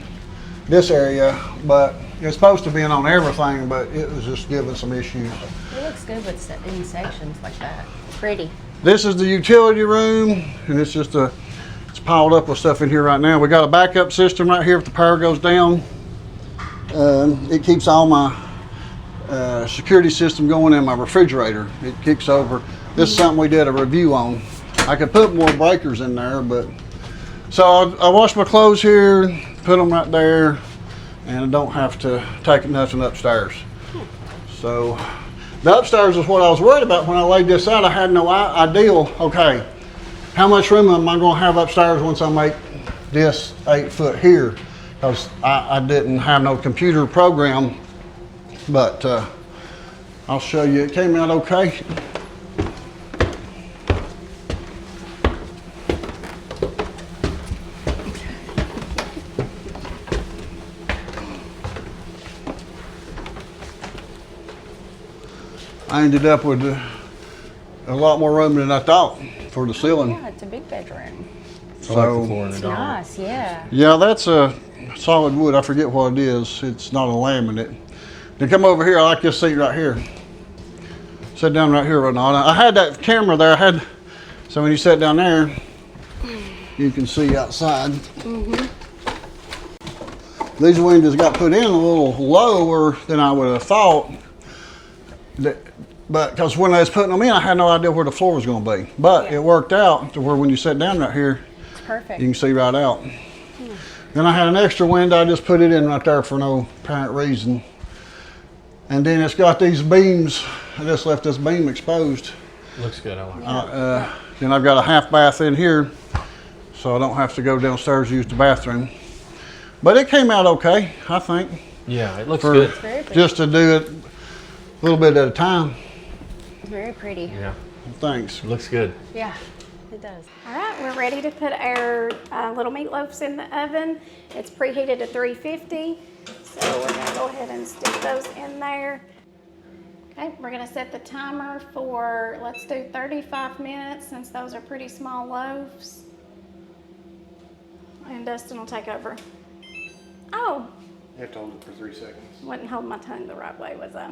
this area, but it's supposed to be on everything, but it was just giving some issues. It looks good with in sections like that. Pretty. This is the utility room, and it's it's piled up with stuff in here right now. We got a backup system right here if the power goes down. It keeps all my security system going in my refrigerator. It kicks over. This is something we did a review on. I could put more breakers in there, but so I wash my clothes here, put them right there, and I don't have to take nothing upstairs. So the upstairs is what I was worried about when I laid this out. I had no idea, okay, how much room am I going to have upstairs once I make this 8 foot here? Because I didn't have no computer program, but I'll show you. It came out okay. I ended up with a lot more room than I thought for the ceiling. Yeah, it's a big bedroom. So It's nice, yeah. yeah, that's a solid wood. I forget what it is. It's not a laminate. Then come over here. I like this seat right here. Sit down right here, Ranata. I had that camera there. So when you sit down there, you can see outside. These windows got put in a little lower than I would have thought. But because when I was putting them in, I had no idea where the floor was going to be. But it worked out to where when you sit down right here, It's perfect. you can see right out. Then I had an extra window. I just put it in right there for no apparent reason. And then it's got these beams. I just left this beam exposed. Looks good. I like it. Then I've got a half bath in here, so I don't have to go downstairs to use the bathroom. But it came out okay, I think. Yeah, it looks good. It's very pretty. Just to do it a little bit at a time. Very pretty. Yeah, Thanks. it looks good. Yeah, it does. All right, we're ready to put our little meatloafs in the oven. It's preheated to 350, so we're gonna go ahead and stick those in there. Okay, we're gonna set the timer for, let's do 35 minutes since those are pretty small loaves. And Dustin will take over. Oh, You have to hold it for 3 seconds. wasn't holding my tongue the right way, was I?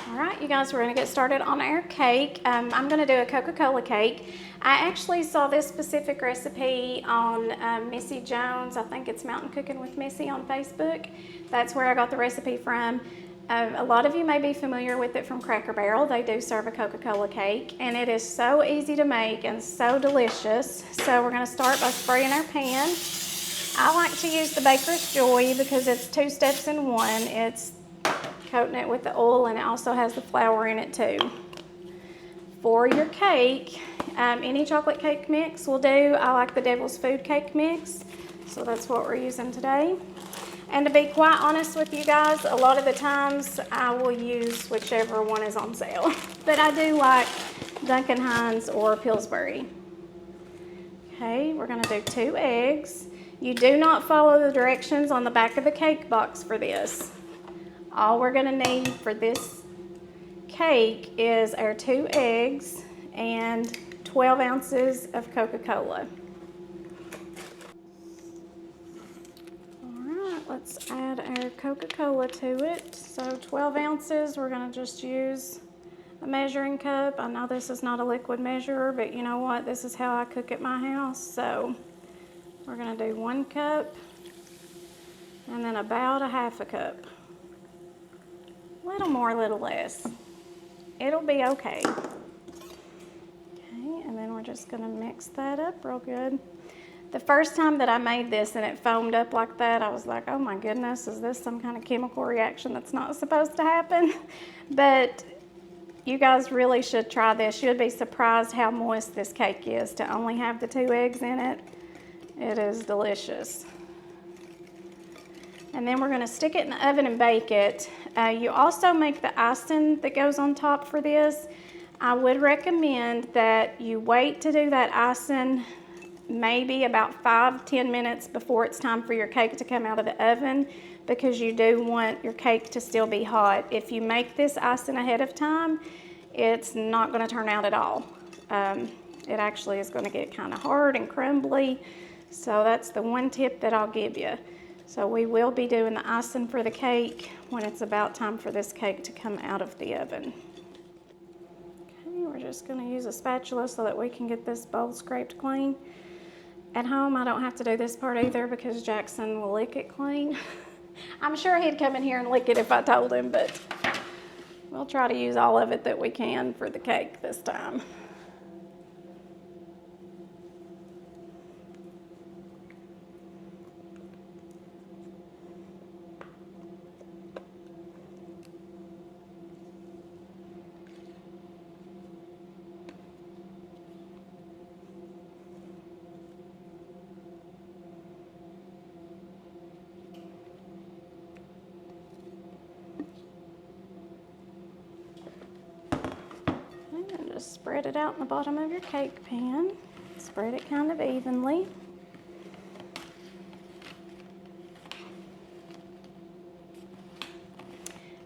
All right, you guys, we're gonna get started on our cake. I'm gonna do a Coca-Cola cake. I actually saw this specific recipe on Missy Jones. I think it's Mountain Cooking with Missy on Facebook. That's where I got the recipe from. A lot of you may be familiar with it from Cracker Barrel. They do serve a Coca-Cola cake, and it is so easy to make and so delicious. So we're gonna start by spraying our pan. I like to use the Baker's Joy because it's 2 steps in one. It's coating it with the oil, and it also has the flour in it too. For your cake, any chocolate cake mix will do. I like the Devil's Food cake mix, so that's what we're using today. And to be quite honest with you guys, a lot of the times I will use whichever one is on sale. But I do like Duncan Hines or Pillsbury. Okay, we're gonna do 2 eggs. You do not follow the directions on the back of the cake box for this. All we're gonna need for this cake is our 2 eggs and 12 ounces of Coca-Cola. All right, let's add our Coca-Cola to it. So 12 ounces, we're gonna just use a measuring cup. I know this is not a liquid measurer, but you know what? This is how I cook at my house. So we're gonna do 1 cup and then about a half a cup. A little more, a little less. It'll be okay. Okay, and then we're just gonna mix that up real good. The first time that I made this and it foamed up like that, I was like, oh my goodness, is this some kind of chemical reaction that's not supposed to happen? But you guys really should try this. You'd be surprised how moist this cake is to only have the 2 eggs in it. It is delicious. And then we're gonna stick it in the oven and bake it. You also make the icing that goes on top for this. I would recommend that you wait to do that icing maybe about 5-10 minutes before it's time for your cake to come out of the oven, because you do want your cake to still be hot. If you make this icing ahead of time, it's not gonna turn out at all. It actually is gonna get kind of hard and crumbly. So that's the one tip that I'll give you. So we will be doing the icing for the cake when it's about time for this cake to come out of the oven. Okay, we're just gonna use a spatula so that we can get this bowl scraped clean. At home, I don't have to do this part either because Jackson will lick it clean. I'm sure he'd come in here and lick it if I told him, but we'll try to use all of it that we can for the cake this time. Just spread it out in the bottom of your cake pan. Spread it kind of evenly.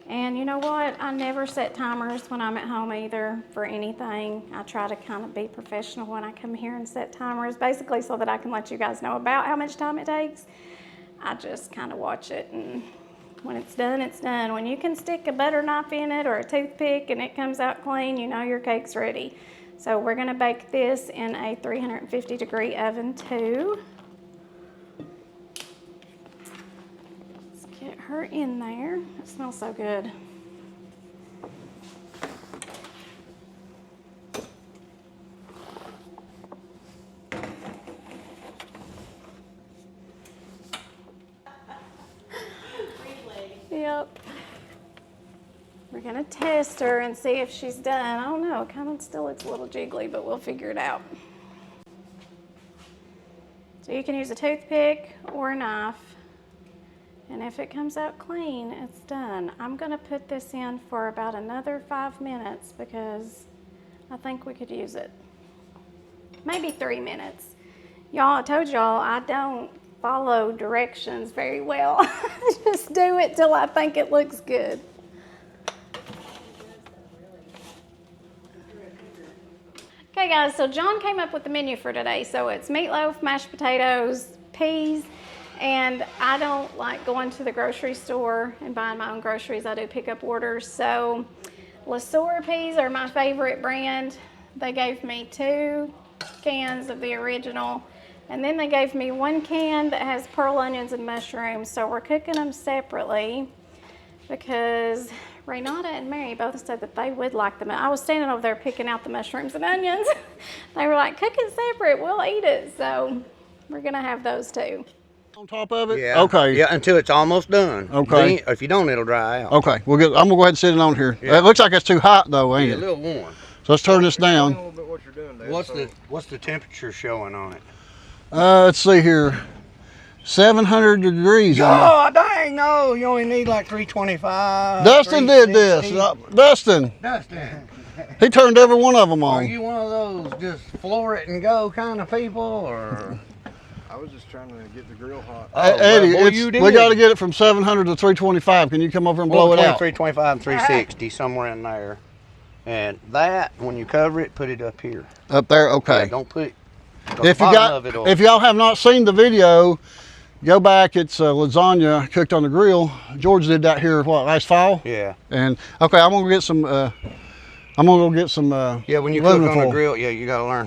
And you know what? I never set timers when I'm at home either for anything. I try to kind of be professional when I come here and set timers, basically so that I can let you guys know about how much time it takes. I just kind of watch it, and when it's done, it's done. When you can stick a butter knife in it or a toothpick and it comes out clean, you know your cake's ready. So we're gonna bake this in a 350-degree oven too. Let's get her in there. It smells so good. Yep. We're gonna test her and see if she's done. I don't know, it kind of still looks a little jiggly, but we'll figure it out. So you can use a toothpick or a knife, and if it comes out clean, it's done. I'm gonna put this in for about another 5 minutes because I think we could use it. Maybe 3 minutes. Y'all, I told y'all I don't follow directions very well. Just do it till I think it looks good. Okay guys, so John came up with the menu for today. So it's meatloaf, mashed potatoes, peas, and I don't like going to the grocery store and buying my own groceries. I do pick up orders. So LaSura peas are my favorite brand. They gave me 2 cans of the original, and then they gave me 1 can that has pearl onions and mushrooms. So we're cooking them separately because Ranata and Mary both said that they would like them. I was standing over there picking out the mushrooms and onions. They were like, cook it separate, we'll eat it. So we're gonna have those too. On top of it? Yeah. Okay. Yeah, until it's almost done. Okay. Then, if you don't, it'll dry out. Okay, I'm gonna go ahead and sit it on here. Yeah. It looks like it's too hot though, ain't Yeah, a it? little warm. So let's turn this down. What's the temperature showing on it? Let's see here. 700 degrees. Oh, dang, no. You only need like 325. Dustin did this. Dustin, he turned every one of them Are on. you one of those just floor it and go kind of people, or? I was just trying to get the grill hot. Eddie, well, you we did. got to get it from 700 to 325. Can you come over and blow it out? 325 and 360, somewhere in there. And that, when you cover it, put it up here. Up there, okay. Yeah, don't put. If y'all have not seen the video, go back. It's lasagna cooked on the grill. George did that here last fall. Yeah. And okay, I'm gonna get some. I'm gonna go get some. Yeah, when you cook on the grill, yeah, you got to learn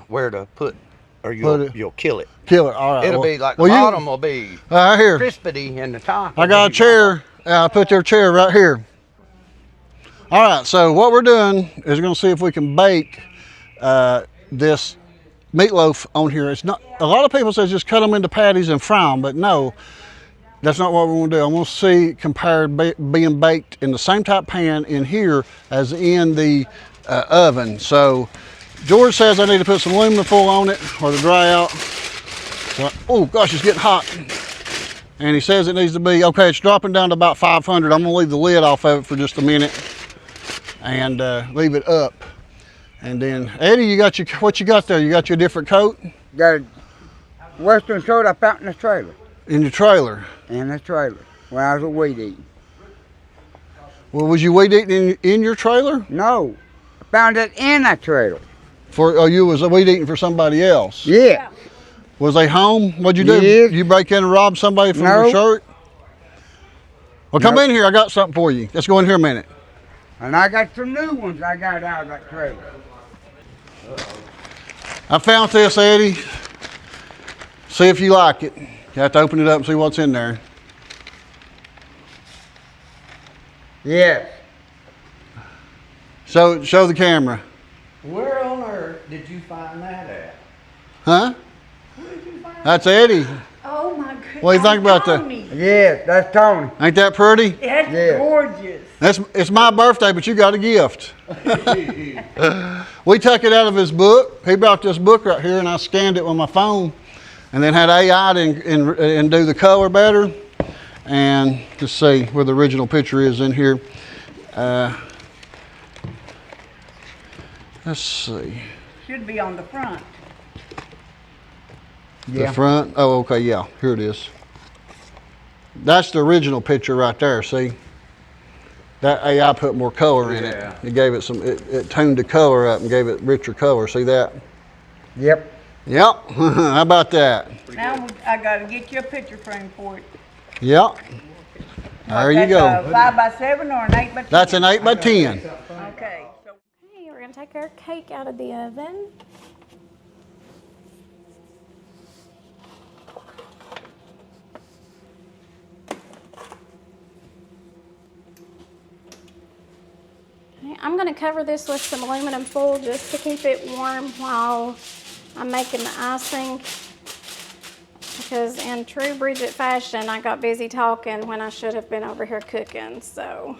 where to put, or you'll kill it. Kill it. All right. It'll be like the bottom will be here. crispity, and the top. I got a chair. I put your chair right here. All right. So what we're doing is going to see if we can bake this meatloaf on here. It's not. A lot of people say just cut them into patties and fry them, but no, that's not what we're going to do. I'm going to see compared being baked in the same type pan in here as in the oven. So George says I need to put some aluminum foil on it or to dry out. So, oh gosh, it's getting hot. And he says it needs to be, okay, it's dropping down to about 500. I'm gonna leave the lid off of it for just a minute and leave it up. And then, Eddie, you got what you got there? You got your different coat? Got a Western soda I found in the trailer. In your trailer? In the trailer, when I was a weed eating. Well, was you weed eating in your trailer? No, I found it in that trailer. You was weed eating for somebody else? Yeah. Was they home? What'd you do? Yes. You break in and rob somebody from your shirt? Well, come in here. I got something for you. Let's go in here a minute. And I got some new ones I got out of that trailer. I found this, Eddie. See if you like it. You have to open it up and see what's in there. Yes. Show the camera. Where on earth did you find that at? Huh? That's Eddie. Oh my goodness. What do you think about that? Yes, that's Tony. Ain't that pretty? That's Yeah. gorgeous. It's my birthday, but you got a gift. We took it out of his book. He brought this book right here, and I scanned it with my phone, and then had AI and do the color better. And let's see where the original picture is in here. Let's see. Should be on the front. The front. Oh, okay, yeah. Here it is. That's the original picture right there. See, that AI put more color in it. It gave it some. It toned the color up and gave it richer color. See that? Yep. Yep. How about that? Now I gotta get you a picture frame for it. Yep. There you go. A 5x7 or an 8x10? That's an 8x10. Okay. Okay, we're gonna take our cake out of the oven. Okay, I'm gonna cover this with some aluminum foil just to keep it warm while I'm making the icing. Because in true Bridget fashion, I got busy talking when I should have been over here cooking. So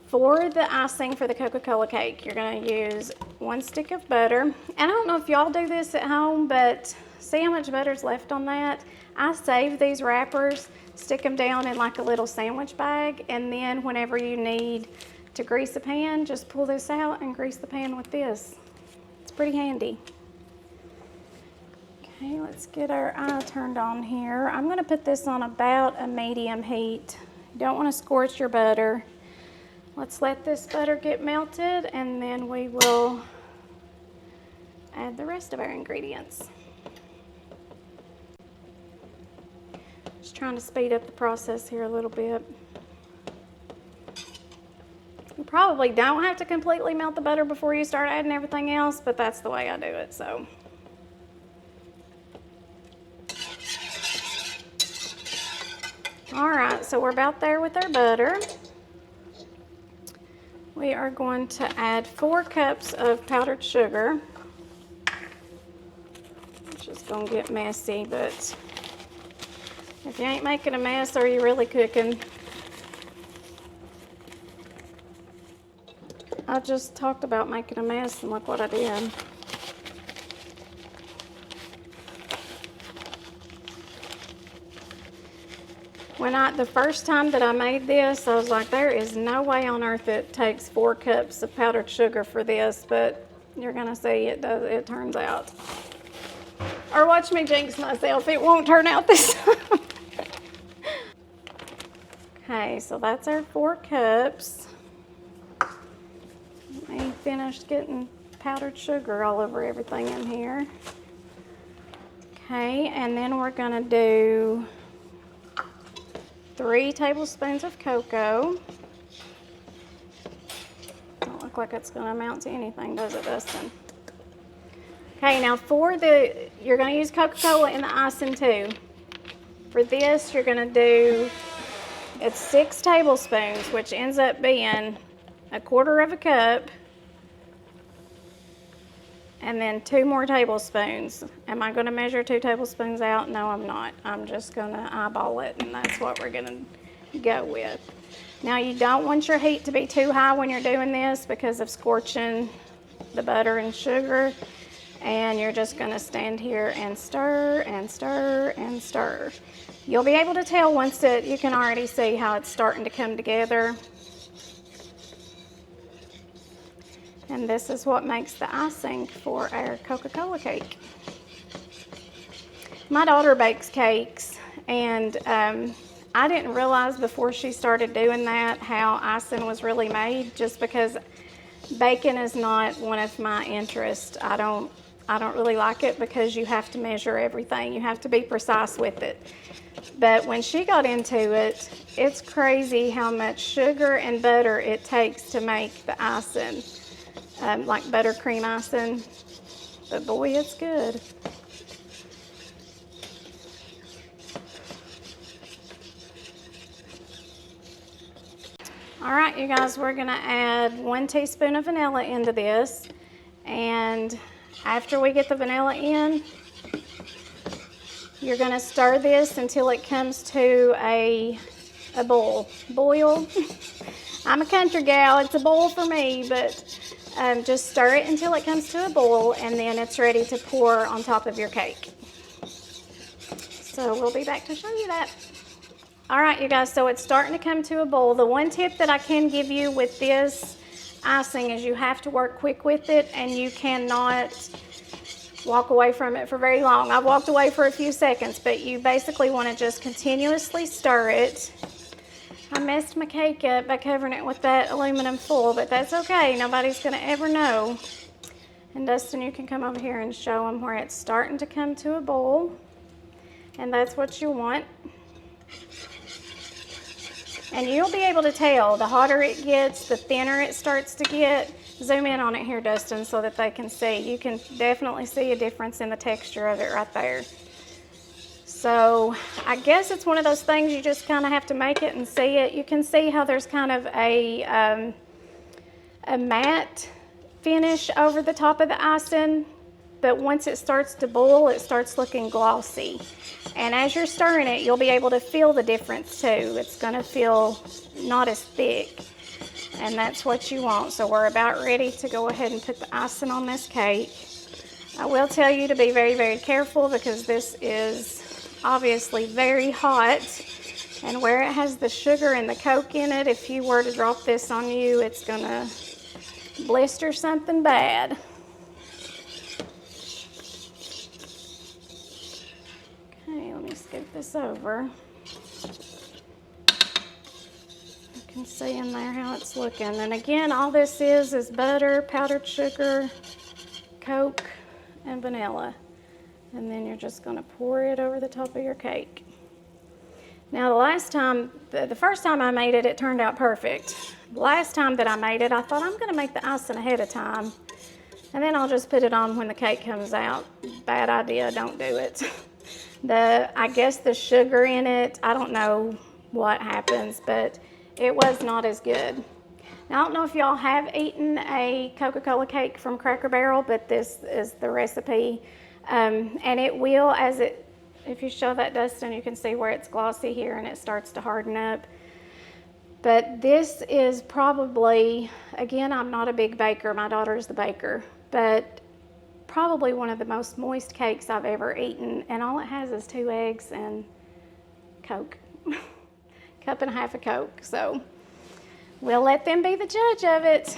for the icing for the Coca-Cola cake, you're gonna use 1 stick of butter. And I don't know if y'all do this at home, but see how much butter's left on that? I save these wrappers, stick them down in like a little sandwich bag, and then whenever you need to grease a pan, just pull this out and grease the pan with this. It's pretty handy. Okay, let's get our eye turned on here. I'm gonna put this on about a medium heat. You don't wanna scorch your butter. Let's let this butter get melted, and then we will add the rest of our ingredients. Just trying to speed up the process here a little bit. You probably don't have to completely melt the butter before you start adding everything else, but that's the way I do it, so. All right, so we're about there with our butter. We are going to add 4 cups of powdered sugar. It's just gonna get messy, but if you ain't making a mess, are you really cooking? I just talked about making a mess, and look what I did. The first time that I made this, I was like, there is no way on earth it takes 4 cups of powdered sugar for this, but you're gonna see it turns out. Or watch me jinx myself, it won't turn out this time. Okay, so that's our 4 cups. Let me finish getting powdered sugar all over everything in here. Okay, and then we're gonna do 3 tablespoons of cocoa. Don't look like it's gonna amount to anything, does it, Dustin? Okay, now you're gonna use Coca-Cola in the icing too. For this, you're gonna do, it's 6 tablespoons, which ends up being 1/4 cup, and then 2 more tablespoons. Am I gonna measure 2 tablespoons out? No, I'm not. I'm just gonna eyeball it, and that's what we're gonna go with. Now, you don't want your heat to be too high when you're doing this because of scorching the butter and sugar, and you're just gonna stand here and stir and stir and stir. You'll be able to tell once you can already see how it's starting to come together. And this is what makes the icing for our Coca-Cola cake. My daughter bakes cakes, and I didn't realize before she started doing that how icing was really made, just because baking is not one of my interests. I don't really like it because you have to measure everything. You have to be precise with it. But when she got into it, it's crazy how much sugar and butter it takes to make the icing. Like buttercream icing, but boy, it's good. All right, you guys, we're gonna add 1 teaspoon of vanilla into this, and after we get the vanilla in, you're gonna stir this until it comes to a boil. I'm a country gal, it's a boil for me, but just stir it until it comes to a boil, and then it's ready to pour on top of your cake. So we'll be back to show you that. All right, you guys, so it's starting to come to a boil. The one tip that I can give you with this icing is you have to work quick with it, and you cannot walk away from it for very long. I walked away for a few seconds, but you basically want to just continuously stir it. I messed my cake up by covering it with that aluminum foil, but that's okay. Nobody's gonna ever know. And Dustin, you can come over here and show them where it's starting to come to a boil. And that's what you want. And you'll be able to tell, the hotter it gets, the thinner it starts to get. Zoom in on it here, Dustin, so that they can see. You can definitely see a difference in the texture of it right there. So I guess it's one of those things you just kind of have to make it and see it. You can see how there's kind of a matte finish over the top of the icing, but once it starts to boil, it starts looking glossy. And as you're stirring it, you'll be able to feel the difference too. It's gonna feel not as thick, and that's what you want. So we're about ready to go ahead and put the icing on this cake. I will tell you to be very, very careful because this is obviously very hot, and where it has the sugar and the Coke in it, if you were to drop this on you, it's gonna blister something bad. Okay, let me scoop this over. You can see in there how it's looking. And again, all this is butter, powdered sugar, Coke, and vanilla. And then you're just gonna pour it over the top of your cake. Now the first time I made it, it turned out perfect. The last time that I made it, I thought I'm gonna make the icing ahead of time. And then I'll just put it on when the cake comes out. Bad idea, don't do it. I guess the sugar in it, I don't know what happens, but it was not as good. Now, I don't know if y'all have eaten a Coca-Cola cake from Cracker Barrel, but this is the recipe. And it will, if you show that, Dustin, you can see where it's glossy here and it starts to harden up. But this is probably, again, I'm not a big baker, my daughter's the baker, but probably one of the most moist cakes I've ever eaten. And all it has is 2 eggs and Coke, cup and a half of Coke. So we'll let them be the judge of it.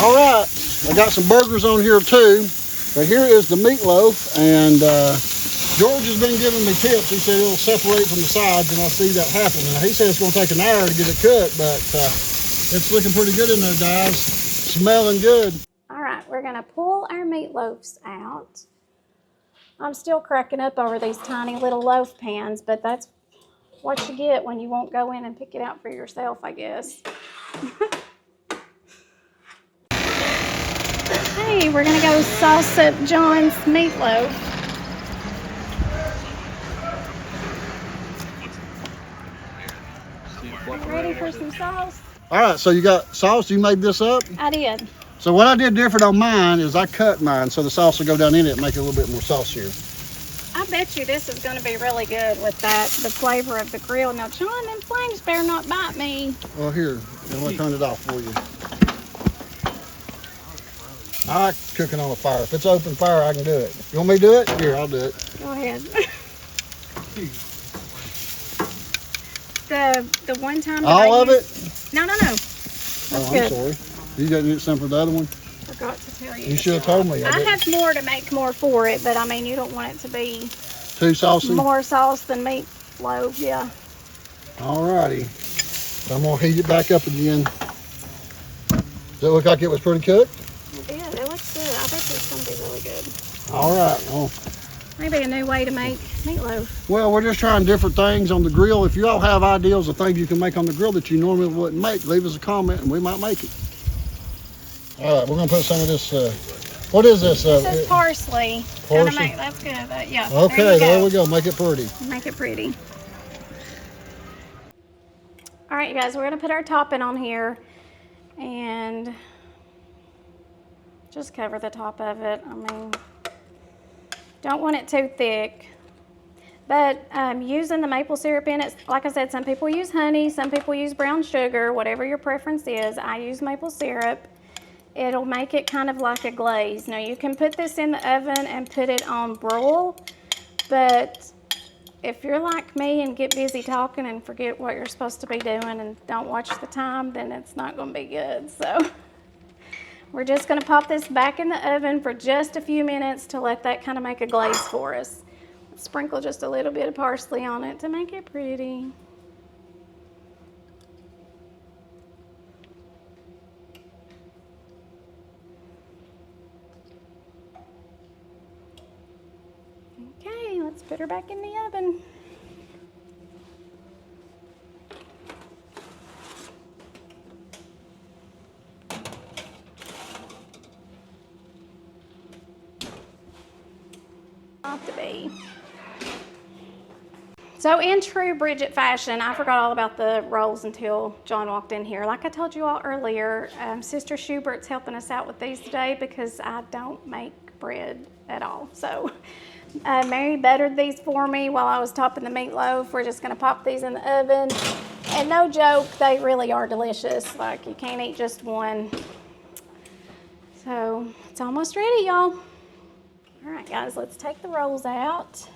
All right, I got some burgers on here too, but here is the meatloaf, and George has been giving me tips. He said it'll separate from the sides, and I see that happening. He said it's going to take an hour to get it cut, but it's looking pretty good in there, guys. Smelling good. All right, we're gonna pull our meatloaves out. I'm still cracking up over these tiny little loaf pans, but that's what you get when you won't go in and pick it out for yourself, I guess. Hey, we're gonna go sauce up John's meatloaf. Ready for some sauce? All right, so you got sauce. You made this up? I did. So what I did different on mine is I cut mine so the sauce will go down in it and make it a little bit more saucier. I bet you this is going to be really good with the flavor of the grill. Now, John, them flames better not bite me. Well, here, I'm going to turn it off for you. I like cooking on a fire. If it's open fire, I can do it. You want me to do it? Here, I'll do it. Go ahead. the one time that all of it? No. That's I'm good. sorry. You got to get some for the other one? Forgot to tell you. You should have told me. I have more to make more for it, but I mean, you don't want it to be too saucy? More sauce than meatloaf, yeah. All righty. So I'm going to heat it back up again. Does it look like it was pretty cooked? It did. It looks good. I bet it's going to be really good. All right. Well, maybe a new way to make meatloaf. Well, we're just trying different things on the grill. If you all have ideas of things you can make on the grill that you normally wouldn't make, leave us a comment and we might make it. All right, we're going to put some of this, what is this? This is parsley. Parsley? That's good. Yeah. Okay, there we go. Make it pretty. Make it pretty. All right, you guys, we're going to put our topping on here and just cover the top of it. I mean, don't want it too thick. But using the maple syrup in it, like I said, some people use honey, some people use brown sugar, whatever your preference is. I use maple syrup. It'll make it kind of like a glaze. Now, you can put this in the oven and put it on broil, but if you're like me and get busy talking and forget what you're supposed to be doing and don't watch the time, then it's not going to be good. So we're just going to pop this back in the oven for just a few minutes to let that kind of make a glaze for us. Sprinkle just a little bit of parsley on it to make it pretty. Okay, let's put her back in the oven. Not to be. So in true Bridget fashion, I forgot all about the rolls until John walked in here. Like I told you all earlier, Sister Schubert's helping us out with these today because I don't make bread at all. So Mary buttered these for me while I was topping the meatloaf. We're just gonna pop these in the oven. And no joke, they really are delicious. Like, you can't eat just one. So it's almost ready, y'all. All right, guys, let's take the rolls out.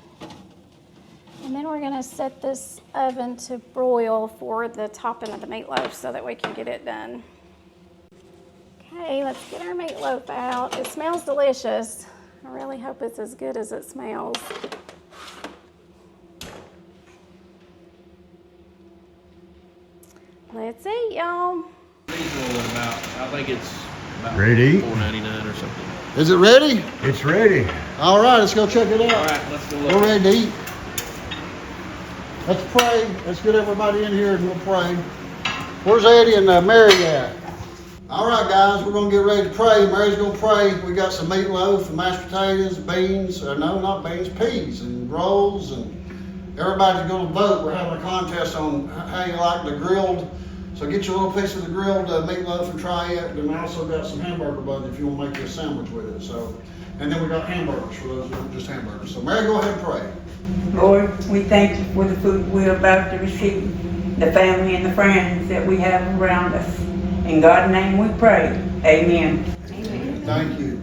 And then we're gonna set this oven to broil for the topping of the meatloaf so that we can get it done. Okay, let's get our meatloaf out. It smells delicious. I really hope it's as good as it smells. Let's eat, y'all. Reasonable about, I think it's About Ready to eat? $4.99 or something. Is it ready? It's ready. All right, let's go check it out. All right, let's go look. We're ready to eat. Let's pray. Let's get everybody in here and we'll pray. Where's Eddie and Mary at? All right, guys, we're going to get ready to pray. Mary's going to pray. We got some meatloaf, mashed potatoes, beans, no, not beans, peas, and rolls, and everybody's going to vote. We're having a contest on how you like the grilled. So get you a little piece of the grilled meatloaf and try it. And I also got some hamburger buns if you want to make you a sandwich with it. So, and then we got hamburgers for those who are just hamburgers. So Mary, go ahead and pray. Lord, we thank you for the food we're about to receive, the family and the friends that we have around us. In God's name we pray. Amen. Thank you.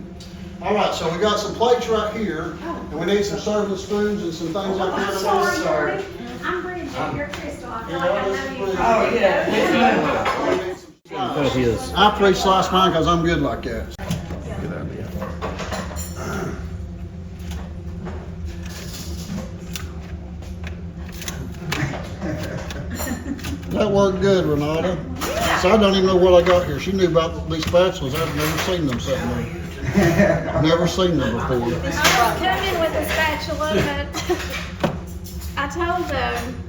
All right, so we got some plates right here, and we need some serving spoons and some things like that. Sorry, I'm Bridget. You're Crystal. I feel like I know you. I pre-slice mine because I'm good like that. Good idea. That worked good, Ranata. So I don't even know what I got here. She knew about these spatulas. I've never seen them sitting there. Never seen them before. I was coming with a spatula, but I told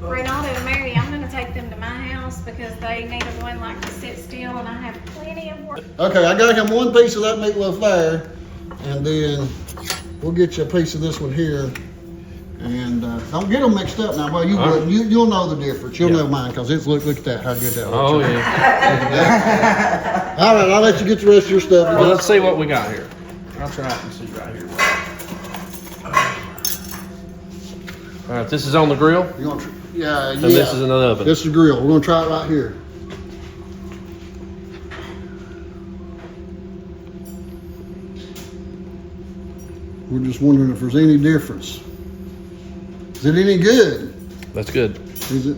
Ranata and Mary I'm going to take them to my house because they need one like to sit still, and I have plenty of work. Okay, I got him one piece of that meatloaf there, and then we'll get you a piece of this one here. And don't get them mixed up now. Well, you wouldn't. You'll know the difference. You'll know mine because it's look at that. How good that looks. Oh, yeah. All right, I'll let you get the rest of your stuff. Well, let's see what we got here. I'll try and see right here. All right, this is on the grill, You want? Yeah. and this is in the oven. This is grill. We're gonna try it right here. We're just wondering if there's any difference. Is it any good? That's good. Is it?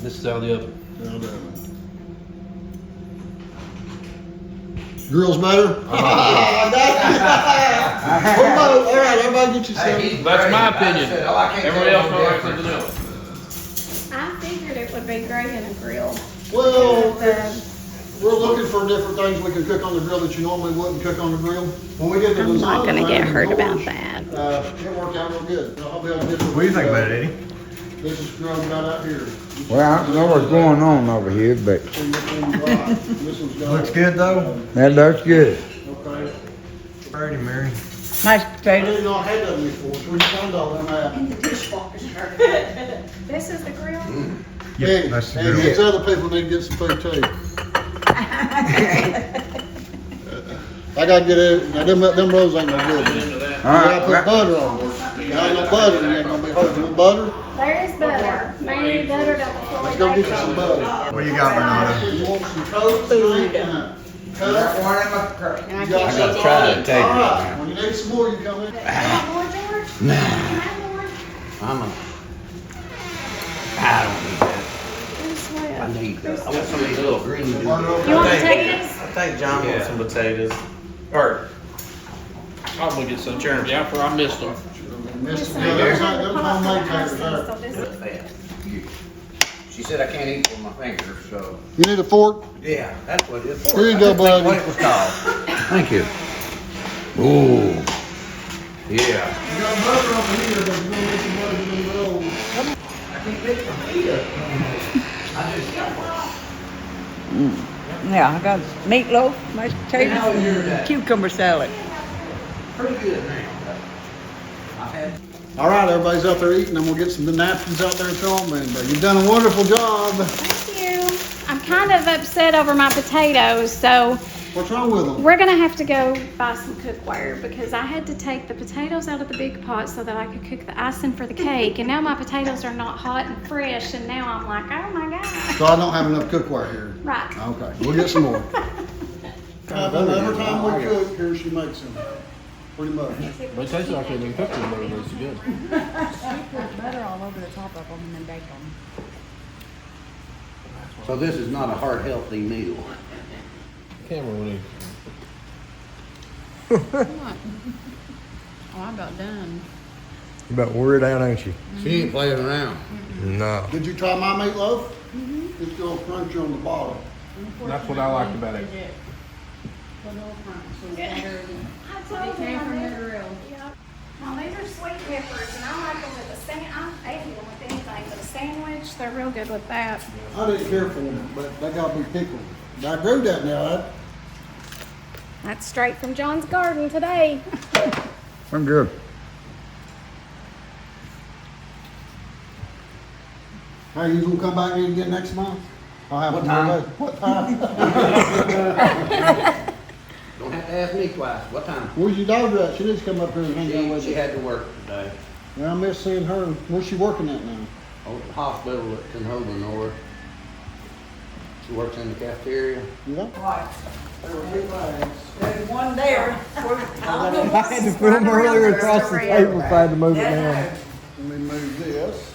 This is out of the oven. Out of the oven. Grill's better? I got it. All right, everybody get yourself. That's my opinion. Everybody else might like something else. I figured it would be great in a grill. Well, we're looking for different things we can cook on the grill that you normally wouldn't cook on the grill. When we get the I'm not lasagna gonna get thing, hurt yours, about that. It worked out real good. I'll be able to get What do you think about it, Eddie? This is grill we got out here. Well, I don't know what's going on over here, but This one's got. Looks good though. that looks good. Okay. Ready, Mary. Mashed I potatoes. didn't know I had that before. So where'd you find all them at? This is the grill. Hey, that's the hey, grill. these other people need to get some food too. I gotta get it. Now them rolls ain't no good. You gotta put butter on them. You got no butter, you ain't gonna be hard. You want butter? There is butter. Maybe butter don't flow. Let's go get you some butter. What you got, Ranata? You want some toast? Food. And I gotta try to take All right, when you need some more, you come in. You want more, George? Can I have more? I don't need that. Where's I Swift? need that. I want some of these little green. You want potatoes? I think John wants some potatoes. Or I'm gonna get some. Yeah, for I missed them. Missed Some it. Yeah, those ain't- of those the don't make pasta taters so there. this is- She said I can't eat with my fingers, so. You need a fork? Yeah, that's what it is. Here you go, buddy. What it was called. Thank you. Ooh. Yeah. You got butter over here, but you don't get some butter in the roll. Yeah, I got meatloaf, mashed potatoes, and cucumber salad. Pretty good now. I've had. All right, everybody's out there eating, and we'll get some napkins out there to them. And you've done a wonderful job. Thank you. I'm kind of upset over my potatoes, so What's wrong with them? we're gonna have to go buy some cookware because I had to take the potatoes out of the big pot so that I could cook the icing for the cake. And now my potatoes are not hot and fresh, and now I'm like, oh my God. So I don't have enough cookware here. Right. Okay, we'll get some more. Every time we cook, here she makes them. Pretty much. But it tastes like they've been cooked in butter, but it's good. Butter all over the top of them and then bake them. So this is not a heart healthy meal. Camera when he. Oh, I'm about done. You about wore it out, ain't you? She ain't playing around. No. Did you try my meatloaf? It's a little crunchy on the bottom. That's what I liked about it. I told him I did. Yep. Now these are sweet peppers, and I like them with a sandwich. I hate them with anything, but a sandwich, they're real good with that. I didn't care for them, but they gotta be pickled. I grew that now. That's straight from John's garden today. I'm good. Hey, you gonna come back in again next month? I'll have What them time? ready. What time? Don't have to ask me twice. What time? Where's your daughter at? She needs to come up here and hang out with She you. had to work today. Yeah, I miss seeing her. Where's she working at now? Oh, the hospital at Hogan, or she works in the cafeteria. Yeah? Right. There were big bags. There's one there. I had to put them earlier across the table if I had to move it down. Let me move this.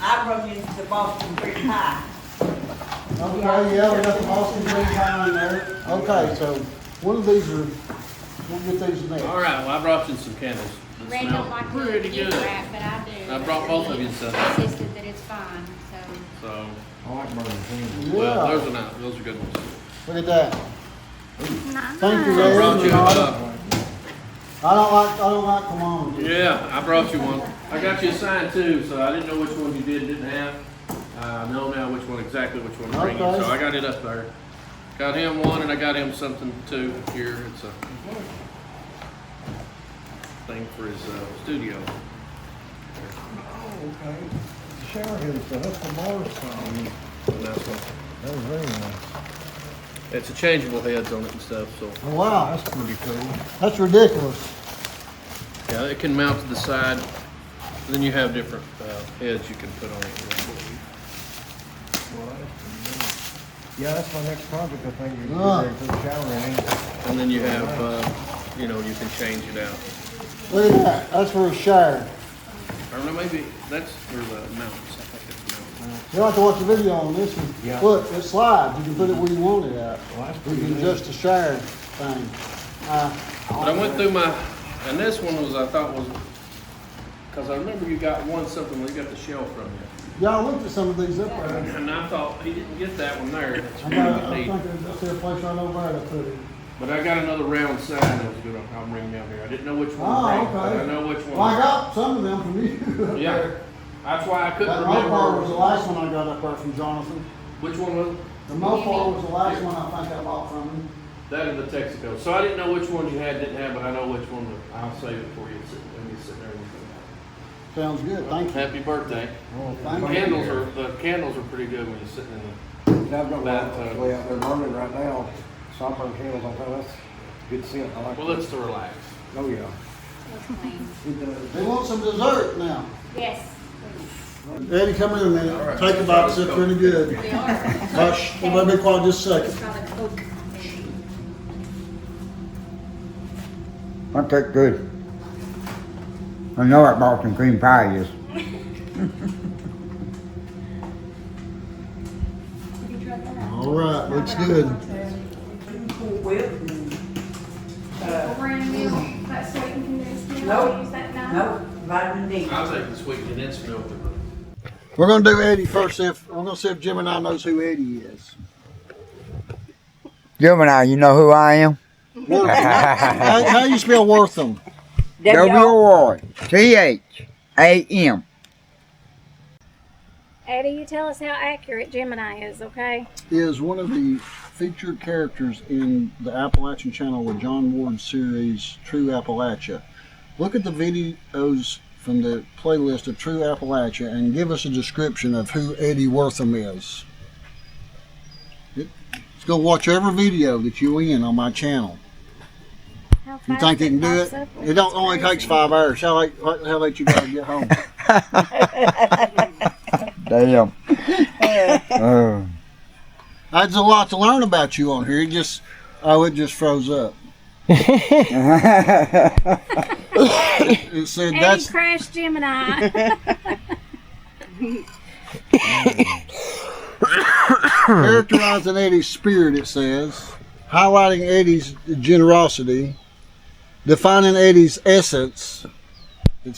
I run into Boston pretty high. Okay, yeah, we got the Boston green pie in there. Okay, so one of these are, we'll get these next. All right, well, I brought you some candles. That Red smell don't like pretty the gift good. wrap, but I do. I brought both of you some. He insisted that it's fine, so. So, I like burning candy. well, Yeah, those are not, those are good ones. look at that. Nice. Thank you, I Ed. brought you, I don't like thermometers. yeah, I brought you one. I got you a sign too, so I didn't know which one you did and didn't have. I know now exactly which one to bring you, Okay. so I got it up there. Got him one and I got him something too here. It's a thing for his studio. Oh, okay. Shower head, so that's the Mars song. And that's one. That was very nice. It's a changeable heads on it and stuff, so. Oh, wow, That's pretty cool. that's ridiculous. Yeah, it can mount to the side. Then you have different heads you can put on it. Well, that's pretty nice. Yeah, that's my next project, I think, is Ah. to put a shower in. And then you have, you know, you can change it out. Look at that, that's for a shower. I don't know, maybe that's for the mountains. I think it's mountains. You'll have to watch the video on this one. Yeah. Look, it slides, you can put it where you want it at. Well, that's You pretty can neat. adjust the shower thing. But I went through my, and this one was, I thought was, because I remember you got one something where you got the shell from you. Yeah, I looked at some of these up there. And I thought he didn't get that one there. That's I really think neat. there's a place right over there to put it. But I got another round sign that was good. I'll bring down here. I didn't know which one to Oh, bring, but okay. I know which Well, I one. got some of them from you. Yeah, that's why I couldn't That Mopar was the remember. last one I got up there from Jonathan. Which one was it? The Mopar was the last one I think I bought from him. That and the Texaco. So I didn't know which one you had, didn't have, but I know which one. I'll save it for you when you sit there and Sounds good, thank you. Happy birthday. Oh, Thank The you. candles are pretty good when you're sitting in I've got That, one way out there burning right now. Stop burning candles, I thought that's good scent. I like the. Well, it. it's to relax. Oh, yeah. It does. They want some dessert now. Yes. Eddie, come here a minute. Take a bite, it's pretty good. We are. Hush, everybody be quiet just a second. Got a Coke. That tastes good. I know what Boston cream pie is. All right, looks good. Cool Whip. Brand milk, that sweetened condensed milk, Nope. use that now? Nope, vitamin D. I'll take the sweet condensed milk. We're gonna do Eddie first. We're gonna see if Jim and I knows who Eddie is. Gemini, you know who I am? How you spell Wortham? W-R-T-H-A-M. Eddie, you tell us how accurate Gemini is, okay? Is one of the featured characters in the Appalachian channel with John Ward's series True Appalachia. Look at the videos from the playlist of True Appalachia and give us a description of who Eddie Wortham is. Let's go watch every video that you're in on my channel. How You fast think you can do pops it? up, It don't only crazy. takes 5 hours. How late you gotta get home? Damn. There's a lot to learn about you on here. It just froze up. It said Eddie that's crashed Gemini. characterizing Eddie's spirit, it says, highlighting Eddie's generosity, defining Eddie's essence.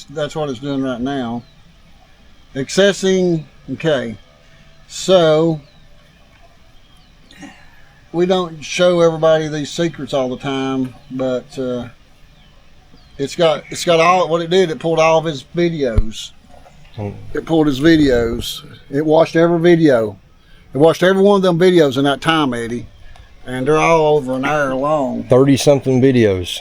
That's what it's doing right now. Accessing, okay. So, we don't show everybody these secrets all the time, but it's got all what it did. It pulled all of his videos. It pulled his videos. It watched every video. It watched every one of them videos in that time, Eddie, and they're all over an hour long. 30-something videos.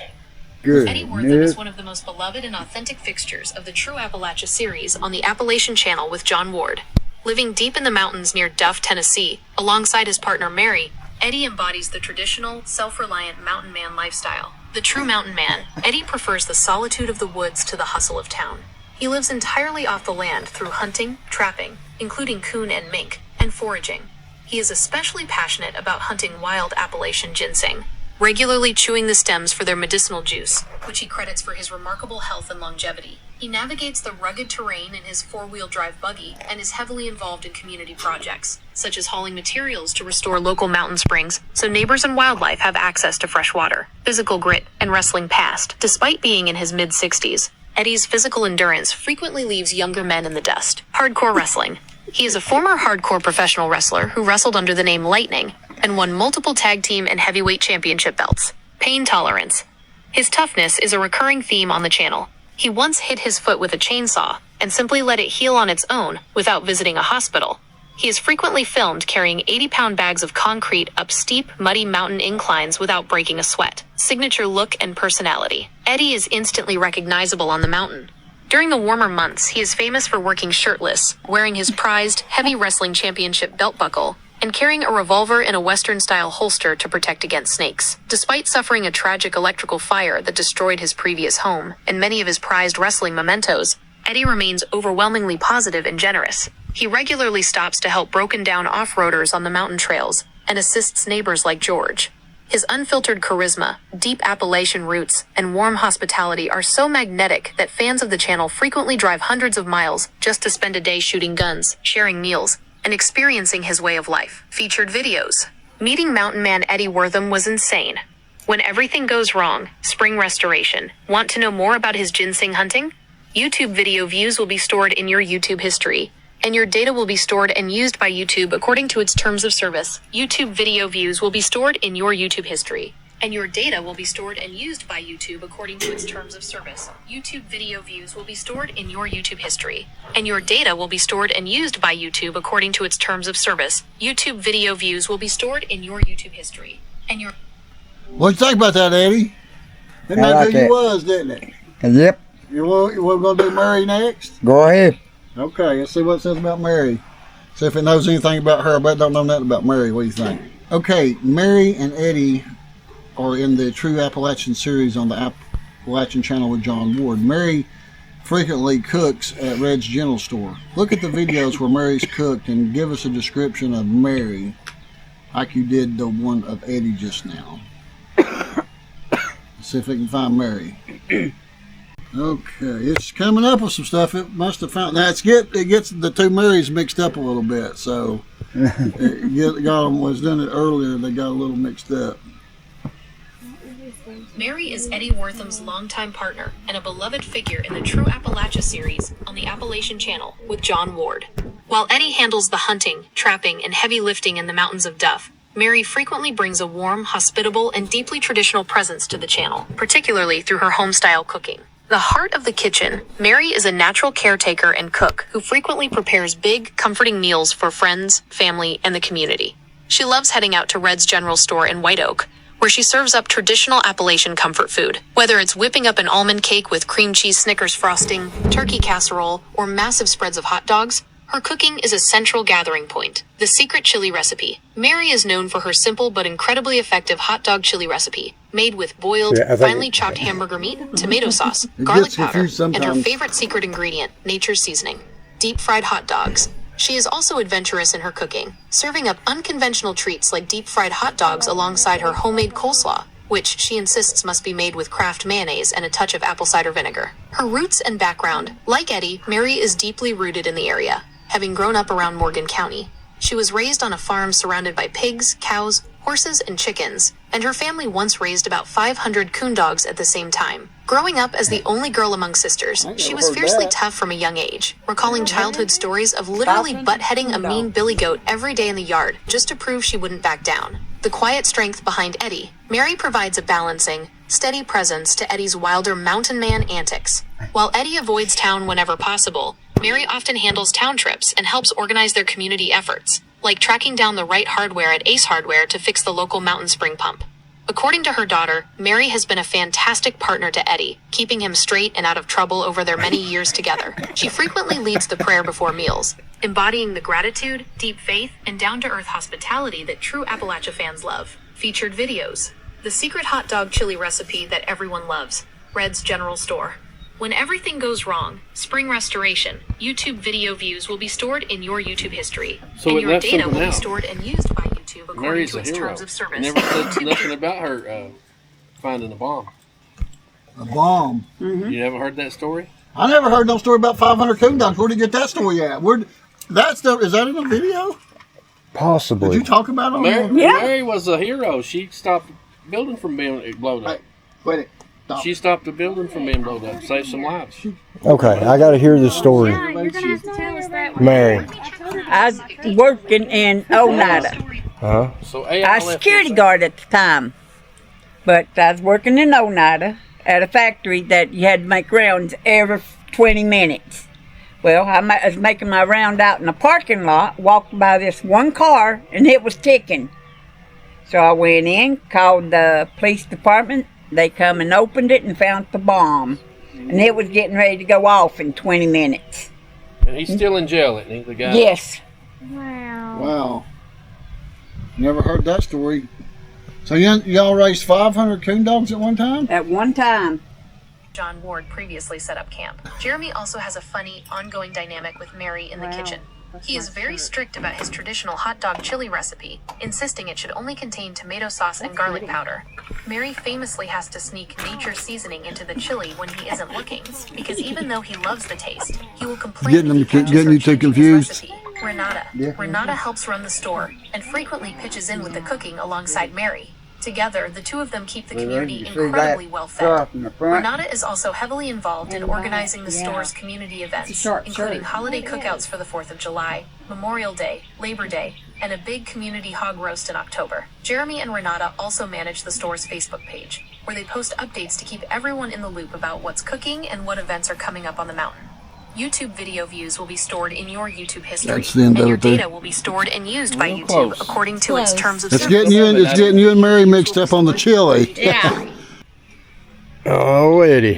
Good. Eddie Wortham is one of the most beloved and authentic fixtures of the True Appalachia series on the Appalachian channel with John Ward. Living deep in the mountains near Duff, Tennessee, alongside his partner Mary, Eddie embodies the traditional, self-reliant mountain man lifestyle. The true mountain man, Eddie prefers the solitude of the woods to the hustle of town. He lives entirely off the land through hunting, trapping, including coon and mink, and foraging. He is especially passionate about hunting wild Appalachian ginseng, regularly chewing the stems for their medicinal juice, which he credits for his remarkable health and longevity. He navigates the rugged terrain in his four-wheel drive buggy and is heavily involved in community projects, such as hauling materials to restore local mountain springs so neighbors and wildlife have access to fresh water. Physical grit and wrestling past. Despite being in his mid-60s, Eddie's physical endurance frequently leaves younger men in the dust. Hardcore wrestling. He is a former hardcore professional wrestler who wrestled under the name Lightning and won multiple tag team and heavyweight championship belts. Pain tolerance. His toughness is a recurring theme on the channel. He once hit his foot with a chainsaw and simply let it heal on its own without visiting a hospital. He is frequently filmed carrying 80-pound bags of concrete up steep, muddy mountain inclines without breaking a sweat. Signature look and personality. Eddie is instantly recognizable on the mountain. During the warmer months, he is famous for working shirtless, wearing his prized, heavy wrestling championship belt buckle, and carrying a revolver in a Western-style holster to protect against snakes. Despite suffering a tragic electrical fire that destroyed his previous home and many of his prized wrestling mementos, Eddie remains overwhelmingly positive and generous. He regularly stops to help broken-down off-roaders on the mountain trails and assists neighbors like George. His unfiltered charisma, deep Appalachian roots, and warm hospitality are so magnetic that fans of the channel frequently drive hundreds of miles just to spend a day shooting guns, sharing meals, and experiencing his way of life. Featured videos. Meeting mountain man Eddie Wortham was insane. When everything goes wrong, spring restoration. Want to know more about his ginseng hunting? YouTube video views will be stored in your YouTube history, and your data will be stored and used by YouTube according to its terms of service. YouTube video views will be stored in your YouTube history, and your data will be stored and used by YouTube according to its terms of service. YouTube video views will be stored in your YouTube history, and your data will be stored and used by YouTube according to its terms of service. YouTube video views will be stored in your YouTube history, and your... What'd you think about that, Eddie? Didn't I know like who you it. was, didn't it? Yep. We're going to do Mary next? Go ahead. Okay, let's see what it says about Mary. See if it knows anything about her. I bet it don't know nothing about Mary. What do you think? Okay, Mary and Eddie are in the True Appalachian series on the Appalachian channel with John Ward. Mary frequently cooks at Red's General Store. Look at the videos where Mary's cooked and give us a description of Mary like you did the one of Eddie just now. See if we can find Mary. Okay, it's coming up with some stuff. It must have found. Now it gets the two Marys mixed up a little bit. So it got them was doing it earlier. They got a little mixed up. Mary is Eddie Wortham's longtime partner and a beloved figure in the True Appalachia series on the Appalachian channel with John Ward. While Eddie handles the hunting, trapping, and heavy lifting in the mountains of Duff, Mary frequently brings a warm, hospitable, and deeply traditional presence to the channel, particularly through her homestyle cooking. The heart of the kitchen, Mary is a natural caretaker and cook who frequently prepares big, comforting meals for friends, family, and the community. She loves heading out to Red's General Store in White Oak, where she serves up traditional Appalachian comfort food. Whether it's whipping up an almond cake with cream cheese Snickers frosting, turkey casserole, or massive spreads of hot dogs, her cooking is a central gathering point. The secret chili recipe. Mary is known for her simple but incredibly effective hot dog chili recipe, made with boiled, finely chopped hamburger meat, tomato sauce, garlic powder, and her favorite secret ingredient, nature's seasoning, deep-fried hot dogs. She is also adventurous in her cooking, serving up unconventional treats like deep-fried hot dogs alongside her homemade coleslaw, which she insists must be made with Kraft mayonnaise and a touch of apple cider vinegar. Her roots and background. Like Eddie, Mary is deeply rooted in the area, having grown up around Morgan County. She was raised on a farm surrounded by pigs, cows, horses, and chickens, and her family once raised about 500 coon dogs at the same time. Growing up as the only girl among sisters, she was fiercely tough from a young age, recalling childhood stories of literally butt-heading a mean billy goat every day in the yard just to prove she wouldn't back down. The quiet strength behind Eddie, Mary provides a balancing, steady presence to Eddie's wilder mountain man antics. While Eddie avoids town whenever possible, Mary often handles town trips and helps organize their community efforts, like tracking down the right hardware at Ace Hardware to fix the local mountain spring pump. According to her daughter, Mary has been a fantastic partner to Eddie, keeping him straight and out of trouble over their many years together. She frequently leads the prayer before meals, embodying the gratitude, deep faith, and down-to-earth hospitality that true Appalachia fans love. Featured videos. The secret hot dog chili recipe that everyone loves. Red's General Store. When everything goes wrong, spring restoration, YouTube video views will be stored in your YouTube history, So and it your left data will something be out. stored and used by YouTube according Mary's to a its hero. terms of service. Never said nothing about her finding a bomb. A bomb. You haven't heard that story? I never heard no story about 500 coon dogs. Where did you get that story at? That stuff, is that in a video? Possibly. Did you talk about it on Mary, there? Yeah. Mary was a hero. She stopped the building from being blown up. Wait, stop. She stopped the building from being blown up, saved some lives. Okay, I got to hear this story. Yeah, you're gonna have to tell us that one. Mary. I was working in Oneida. Huh? So I was security guard at the time. But I was working in Oneida at a factory that you had to make rounds every 20 minutes. Well, I was making my round out in the parking lot, walked by this one car, and it was ticking. So I went in, called the police department. They come and opened it and found the bomb. And it was getting ready to go off in 20 minutes. And he's still in jail, isn't he? The guy. Yes. Wow. Wow. Never heard that story. So y'all raised 500 coon dogs at one time? At one time. John Ward previously set up camp. Jeremy also has a funny, ongoing dynamic with Mary in the kitchen. He is very strict about his traditional hot dog chili recipe, insisting it should only contain tomato sauce and garlic powder. Mary famously has to sneak nature seasoning into the chili when he isn't looking, because even though he loves the taste, he will complain Getting if he catches you her too changing his confused. recipe. Ranata helps run the store and frequently pitches in with the cooking alongside Mary. Together, the two of them keep the community incredibly well fed. Ranata is also heavily involved in organizing the store's community events, including holiday cookouts for the 4th of July, Memorial Day, Labor Day, and a big community hog roast in October. Jeremy and Ranata also manage the store's Facebook page, where they post updates to keep everyone in the loop about what's cooking and what events are coming up on the mountain. YouTube video views will be stored in your YouTube history, That's the end and of your it there. data will be stored and used by Real YouTube close. according to its terms of It's service. getting you and Mary mixed up on the chili. Yeah. Oh, Eddie.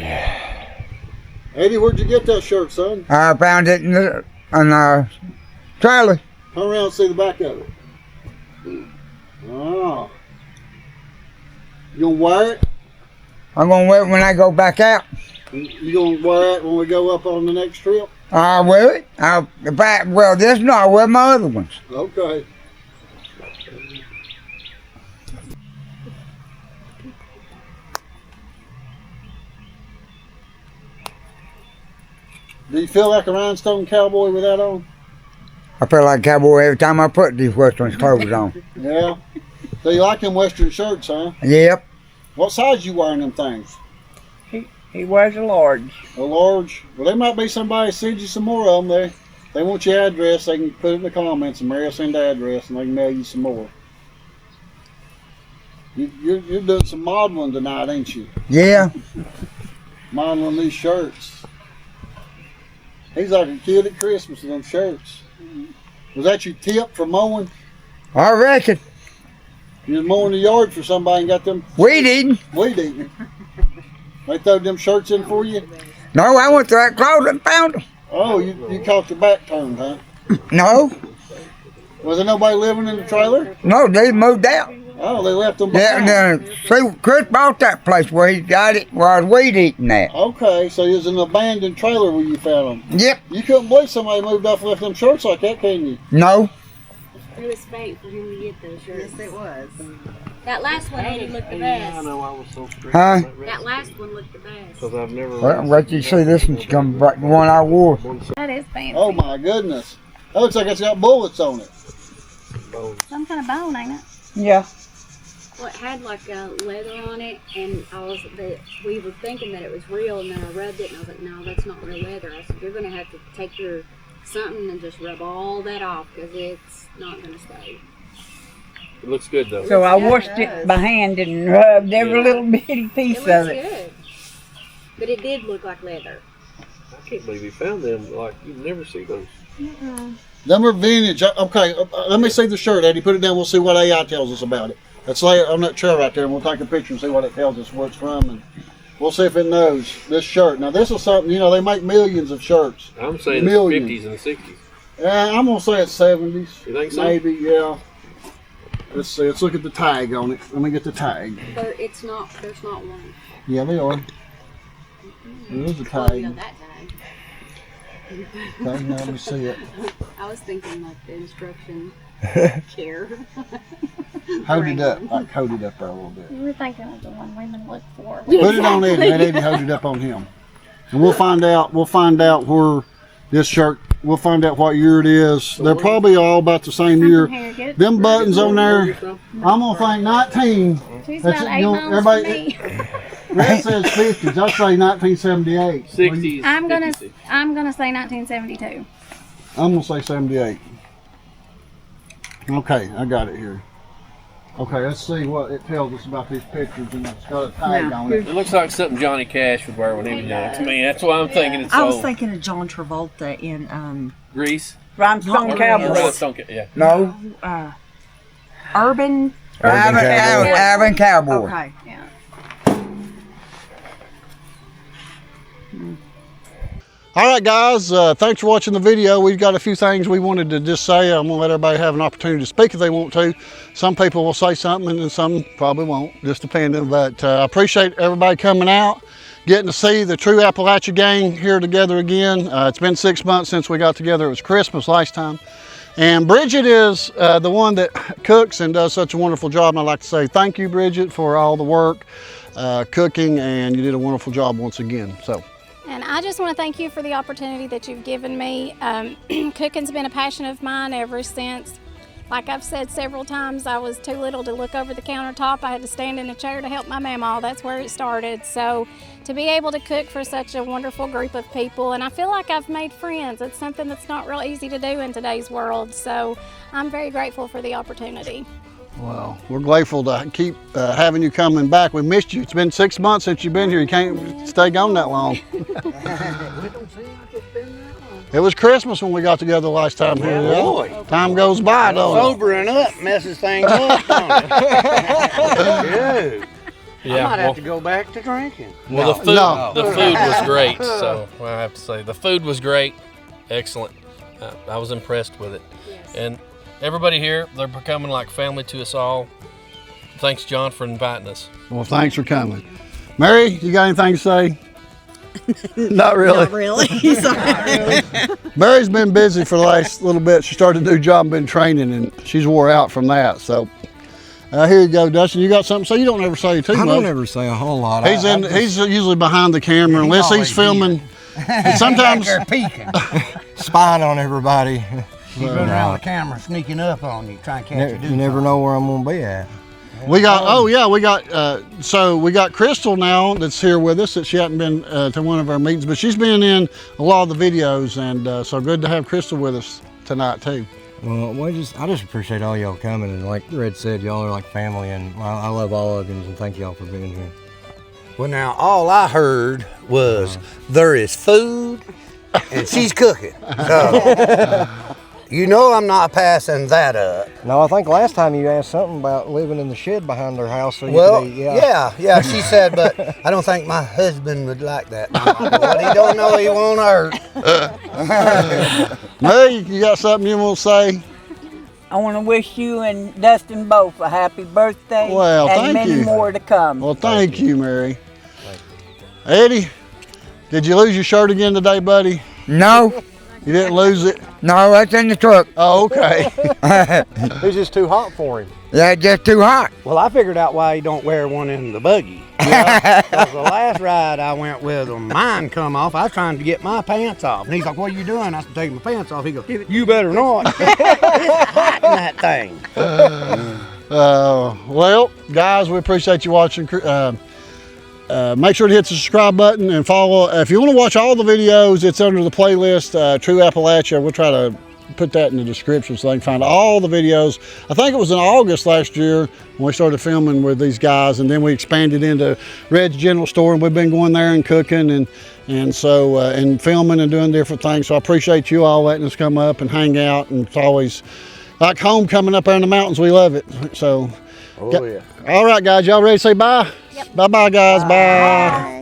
Eddie, where'd you get that shirt, son? I found it in the trailer. Turn around and see the back of it. Oh. You gonna wear it? I'm going to wear it when I go back out. You gonna wear it when we go up on the next trip? I'll wear it. Well, this no, I'll wear my other ones. Okay. Do you feel like a Rhinestone Cowboy with that on? I feel like a cowboy every time I put these Western clothes on. Yeah. So you like them Western shirts, huh? Yep. What size you wearing them things? He wears a large. A large? Well, there might be somebody send you some more of them. They want your address. They can put it in the comments, and Mary will send the address, and they can mail you some more. You're doing some modeling tonight, ain't you? Yeah. Modeling these shirts. He's like a kid at Christmas with them shirts. Was that your tip for mowing? I reckon. You was mowing the yard for somebody and got them Weed eating. weed eating. They throw them shirts in for you? No, I went to that closet and found them. Oh, you caught your back turned, huh? No. Was there nobody living in the trailer? No, they moved out. Oh, they left them Yeah, behind. see, Chris bought that place where he got it, where I was weed eating at. Okay, so it was an abandoned trailer where you found them. Yep. You couldn't believe somebody moved off and left them shirts like that, can you? No. It was fake for him to get those shirts. Yes, it was. That last one Eddie looked the Yeah, I best. know I was so strict. Huh? That last one looked the best. Because I've never. Well, let you see this one's coming back, the one I wore. That is fancy. Oh my goodness. That looks like it's got bullets on it. Some kind of bone, ain't it? Yeah. Well, it had like leather on it, and we were thinking that it was real, and then I rubbed it, and I was like, no, that's not real leather. I said, you're going to have to take your something and just rub all that off, because it's not going to stay. It looks good though. So I washed it by hand and rubbed every little bitty piece It of looks it. good. But it did look like leather. I can't believe you found them. Like you never see those. Them are vintage. Okay, let me see the shirt, Eddie. Put it down. We'll see what AI tells us about it. Let's lay it on that chair right there, and we'll take a picture and see what it tells us, where it's from, and we'll see if it knows this shirt. Now, this is something, you know, they make millions of shirts. I'm saying Millions. it's 50s and 60s. I'm going to say it's 70s. You think so? Maybe, yeah. Let's see. Let's look at the tag on it. Let me get the tag. There's not one. Yeah, they are. There is a Well, you tag. got that tag. Okay, now let me see it. I was thinking like the instruction chair. Hold it up. Like, hold it up there a little bit. You were thinking of the one women look for. Put it on Eddie. Let Eddie hold it up on him. And we'll find out where this shirt, we'll find out what year it is. They're probably all about the same year. Them buttons on there, I'm going to think 19. She's That's about it, 8 you know, miles everybody- from me. Red says 50s. I'll say 1978. 60s. I'm gonna 56. say 1972. I'm going to say 78. Okay, I got it here. Okay, let's see what it tells us about these pictures, and it's got a tag on it. It looks like something Johnny Cash would wear when he was young. To me, that's why I'm thinking it's I was old. thinking of John Travolta in Grease. Rhinestone Cowboy. Rhinestone Cowboy, yeah. No. Urban. Urban Cowboy. Okay. Yeah. All right, guys, thanks for watching the video. We've got a few things we wanted to just say. I'm going to let everybody have an opportunity to speak if they want to. Some people will say something and some probably won't, just depending. But I appreciate everybody coming out, getting to see the true Appalachia gang here together again. It's been 6 months since we got together. It was Christmas last time. And Bridget is the one that cooks and does such a wonderful job. And I'd like to say thank you, Bridget, for all the work, cooking, and you did a wonderful job once again. So. And I just want to thank you for the opportunity that you've given me. Cooking's been a passion of mine ever since, like I've said several times, I was too little to look over the countertop. I had to stand in a chair to help my mama. That's where it started. So to be able to cook for such a wonderful group of people, and I feel like I've made friends. It's something that's not real easy to do in today's world. So I'm very grateful for the opportunity. Well, we're grateful to keep having you coming back. We missed you. It's been 6 months since you've been here. You can't stay gone that long. It was Christmas when we got together last time here. Yeah, boy. Time goes by, don't it? Sobering up messes things up, don't it? Dude. I might have to go back to drinking. Well, the food was great. So I have to say, the food was great, excellent. I was impressed with it, and everybody here, they're becoming like family to us all. Thanks, John, for inviting us. Well, thanks for coming. Mary, you got anything to say? Not really. Not really. Sorry. Mary's been busy for the last little bit. She started a new job, been training, and she's wore out from that. So here you go, Dustin. You got something to say? You don't ever say too much. I don't ever say a whole lot. He's usually behind the camera unless he's filming. And sometimes peeking, spying on everybody. He's running around the camera, sneaking up on you, trying to catch you. You never know where I'm gonna be at. we got so we got Crystal now that's here with us. That she hadn't been to one of our meetings, but she's been in a lot of the videos, and so good to have Crystal with us tonight too. Well, I just appreciate all y'all coming, and like Red said, y'all are like family, and I love all of you, and thank y'all for being here. Well, now, all I heard was there is food and she's cooking. So, you know I'm not passing that up. No, I think last time you asked something about living in the shed behind their house. So Well, you could, yeah, she said, but I don't think my husband would like that. What he don't know, he won't hurt. May, you got something you want to say? I want to wish you and Dustin both a happy birthday. Well, and thank many you. more to come. Well, thank you, Mary. Eddie, did you lose your shirt again today, buddy? No, You didn't lose it? no, that's in the truck. Oh, okay. It's just too hot for him. That's just too hot. Well, I figured out why he don't wear one in the buggy. Because the last ride I went with him, mine come off. I was trying to get my pants off. And he's like, what are you doing? I said, taking my pants off. He goes, you better not. It's hot in that thing. Well, guys, we appreciate you watching. Make sure to hit the subscribe button and follow. If you want to watch all the videos, it's under the playlist, True Appalachia. We'll try to put that in the description so they can find all the videos. I think it was in August last year when we started filming with these guys, and then we expanded into Red's General Store, and we've been going there and cooking and so and filming and doing different things. So I appreciate you all letting us come up and hang out, and it's always like home coming up there in the mountains. We love it. So Oh, yeah. all right, guys, y'all ready to say bye? Yep. Bye-bye, guys. Bye.